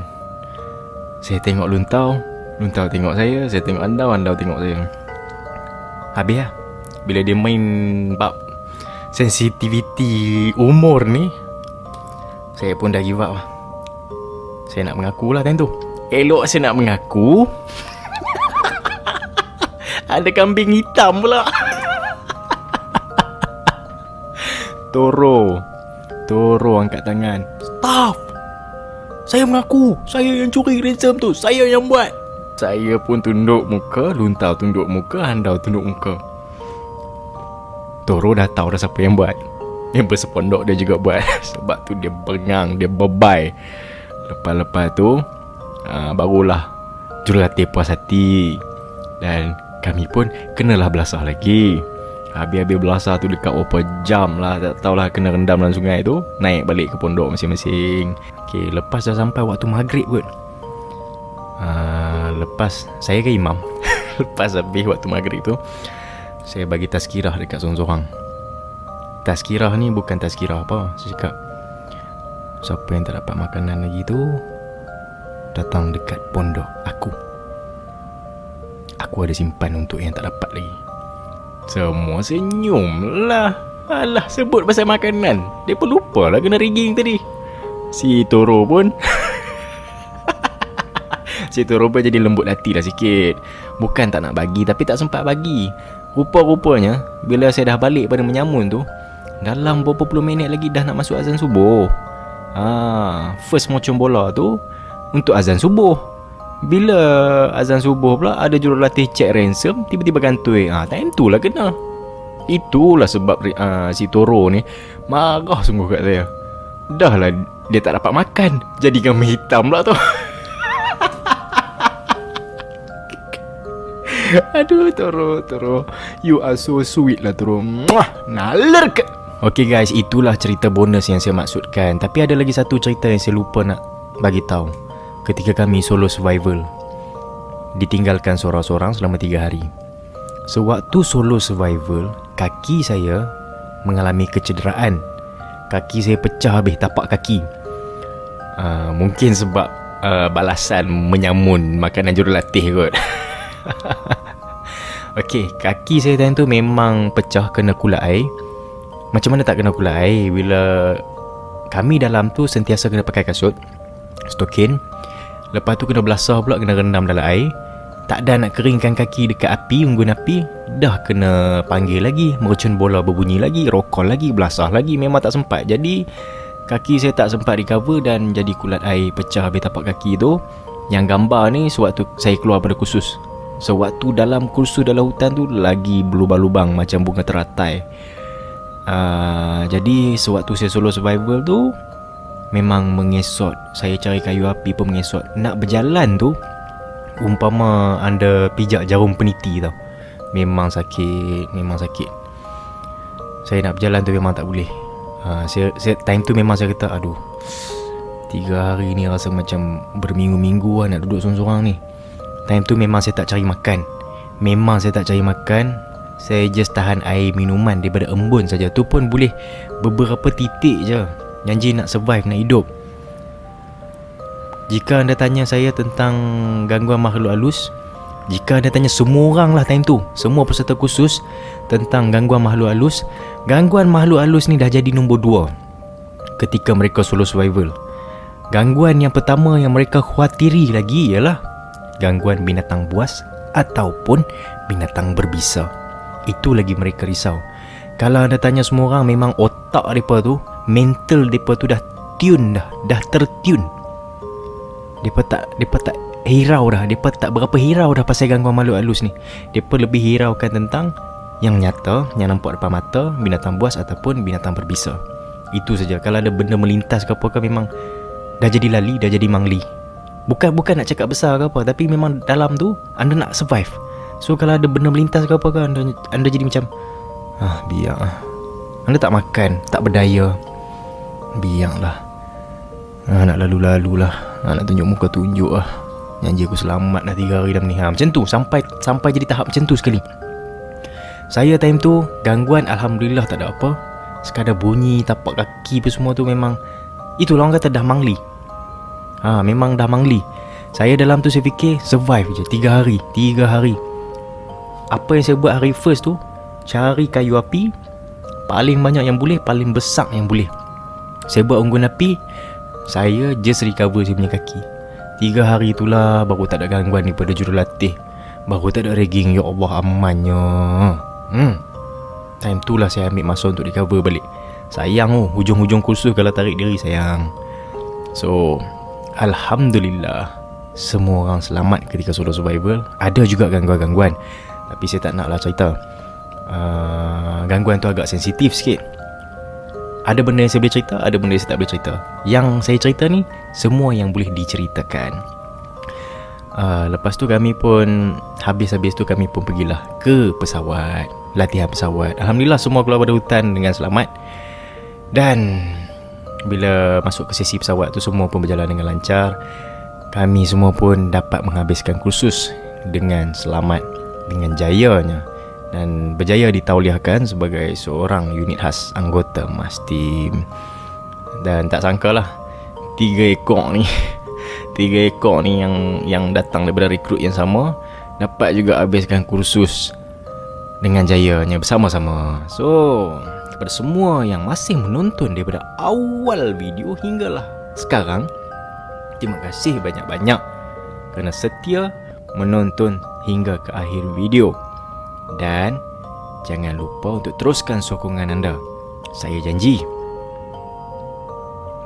saya tengok Luntau tengok saya tengok Andau tengok saya. Habis lah. Bila dia main bab sensitivity umur ni, saya pun dah give up lah. Saya nak mengaku lah time tu. Elok saya nak mengaku, ada kambing hitam pula. Toro angkat tangan. Saya mengaku, saya yang curi ransom tu, saya yang buat. Saya pun tunduk muka, Luntau tunduk muka, Handau tunduk muka. Toro dah tahu dah siapa yang buat. Member sepondok dia juga buat. Sebab tu dia bengang, dia bebai. Lepas-lepas tu barulah jurulatih puas hati. Dan kami pun kenalah belasah lagi. Habis-habis belasah tu dekat berapa jam lah, tak tahulah, kena rendam dalam sungai tu. Naik balik ke pondok masing-masing. Okay, lepas dah sampai waktu maghrib kot. Lepas saya ke imam. Lepas habis waktu maghrib tu, saya bagi tazkirah dekat seorang-seorang. Tazkirah ni bukan tazkirah apa. Saya cakap, siapa yang tak dapat makanan lagi tu, datang dekat pondok aku. Aku ada simpan untuk yang tak dapat lagi. Semua senyum lah. Alah, sebut pasal makanan, dia pun lupa lah kena rigging tadi. Si Toro pun Si Toro pun jadi lembut hati lah sikit. Bukan tak nak bagi, tapi tak sempat bagi. Rupa-rupanya bila saya dah balik pada menyamun tu, dalam beberapa puluh minit lagi dah nak masuk azan subuh. First mocong bola tu untuk azan subuh. Bila azan subuh pula ada jurulatih check ransom, tiba-tiba kantoi. Time tu lah kena. Itulah sebab si Toro ni marah sungguh kat saya. Dah lah dia tak dapat makan, jadi kambing hitam pula tu. Aduh Toro, you are so sweet lah Toro. Nalar ke. Okay guys, itulah cerita bonus yang saya maksudkan. Tapi ada lagi satu cerita yang saya lupa nak bagi tahu. Ketika kami solo survival, ditinggalkan seorang-seorang selama 3 hari. Sewaktu solo survival, kaki saya mengalami kecederaan. Kaki saya pecah habis, tapak kaki. Mungkin sebab balasan menyamun makanan jurulatih kot. Okey, kaki saya time tu memang pecah kena kulak air. Macam mana tak kena kulak air bila kami dalam tu sentiasa kena pakai kasut stokin. Lepas tu kena belasah pula, kena rendam dalam air. Tak ada nak keringkan kaki dekat api, unggun api, dah kena panggil lagi, mercun bola berbunyi lagi, rokol lagi, belasah lagi. Memang tak sempat. Jadi kaki saya tak sempat recover dan jadi kulat air pecah habis tapak kaki tu. Yang gambar ni sewaktu saya keluar pada kursus. Sewaktu dalam kursus dalam hutan tu lagi berlubang-lubang macam bunga teratai. Jadi sewaktu saya solo survival tu memang mengesot. Saya cari kayu api pun mengesot. Nak berjalan tu umpama anda pijak jarum peniti tau. Memang sakit. Saya nak berjalan tu memang tak boleh. Saya time tu memang saya kata, aduh, 3 hari ni rasa macam berminggu-minggu lah nak duduk sorang-sorang ni. Time tu memang saya tak cari makan. Saya just tahan air minuman daripada embun saja. Tu pun boleh beberapa titik je. Janji nak survive, nak hidup. Jika anda tanya saya tentang gangguan makhluk halus, jika anda tanya semua orang lah time tu, semua peserta kursus tentang gangguan makhluk halus ni dah jadi nombor 2 ketika mereka solo survival. Gangguan yang pertama yang mereka khawatiri lagi ialah gangguan binatang buas ataupun binatang berbisa. Itu lagi mereka risau. Kalau anda tanya semua orang, memang otak mereka tu, mental mereka tu dah tune dah tertune. Mereka tak hirau dah. Mereka tak berapa hirau dah pasal gangguan makhluk halus ni. Mereka lebih hiraukan tentang yang nyata, yang nampak depan mata, binatang buas ataupun binatang berbisa. Itu saja. Kalau ada benda melintas ke apa ke, memang dah jadi lali, dah jadi mangli. Bukan nak cakap besar ke apa, tapi memang dalam tu anda nak survive. So kalau ada benda melintas ke apa ke, anda jadi macam biar lah. Anda tak makan, tak berdaya, biarlah. Nak lalu-lalu lah, nak tunjuk muka tunjuk lah. Janji aku selamat dah 3 hari dah ni. Macam tu, sampai jadi tahap macam tu sekali. Saya time tu gangguan alhamdulillah tak ada apa. Sekadar bunyi tapak kaki pun semua tu memang, itulah orang kata dah mangli. Memang dah mangli. Saya dalam tu saya fikir survive je 3 hari. Apa yang saya buat hari first tu, cari kayu api paling banyak yang boleh, paling besar yang boleh. Saya buat unggun api. Saya just recover saya punya kaki. 3 hari itulah baru tak ada gangguan daripada jurulatih, baru tak ada ragging. Ya Allah, amannya. Time tu lah saya ambil masa untuk recover balik. Sayang hujung-hujung kursus kalau tarik diri, sayang. So Alhamdulillah, semua orang selamat ketika solo survival. Ada juga gangguan-gangguan, tapi saya tak naklah cerita. Gangguan tu agak sensitif sikit. Ada benda yang saya boleh cerita, ada benda yang saya tak boleh cerita. Yang saya cerita ni semua yang boleh diceritakan. Lepas tu kami pun habis tu kami pun pergilah ke pesawat, latihan pesawat. Alhamdulillah semua keluar dari hutan dengan selamat. Dan bila masuk ke sesi pesawat tu semua pun berjalan dengan lancar. Kami semua pun dapat menghabiskan kursus dengan selamat, dengan jayanya, dan berjaya ditauliahkan sebagai seorang unit khas anggota Mastim. Dan tak sangkalah 3 ekor ni yang datang daripada rekrut yang sama dapat juga habiskan kursus dengan jayanya bersama-sama. So, kepada semua yang masih menonton daripada awal video hinggalah sekarang, terima kasih banyak-banyak kerana setia menonton hingga ke akhir video. Dan jangan lupa untuk teruskan sokongan anda. Saya janji,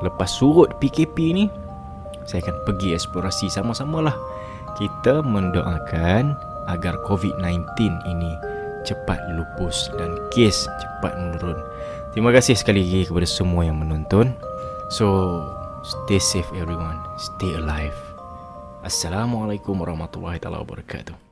lepas surut PKP ni, saya akan pergi eksplorasi sama-samalah. Kita mendoakan agar COVID-19 ini cepat lupus dan kes cepat menurun. Terima kasih sekali lagi kepada semua yang menonton. So, stay safe everyone. Stay alive. Assalamualaikum warahmatullahi wabarakatuh.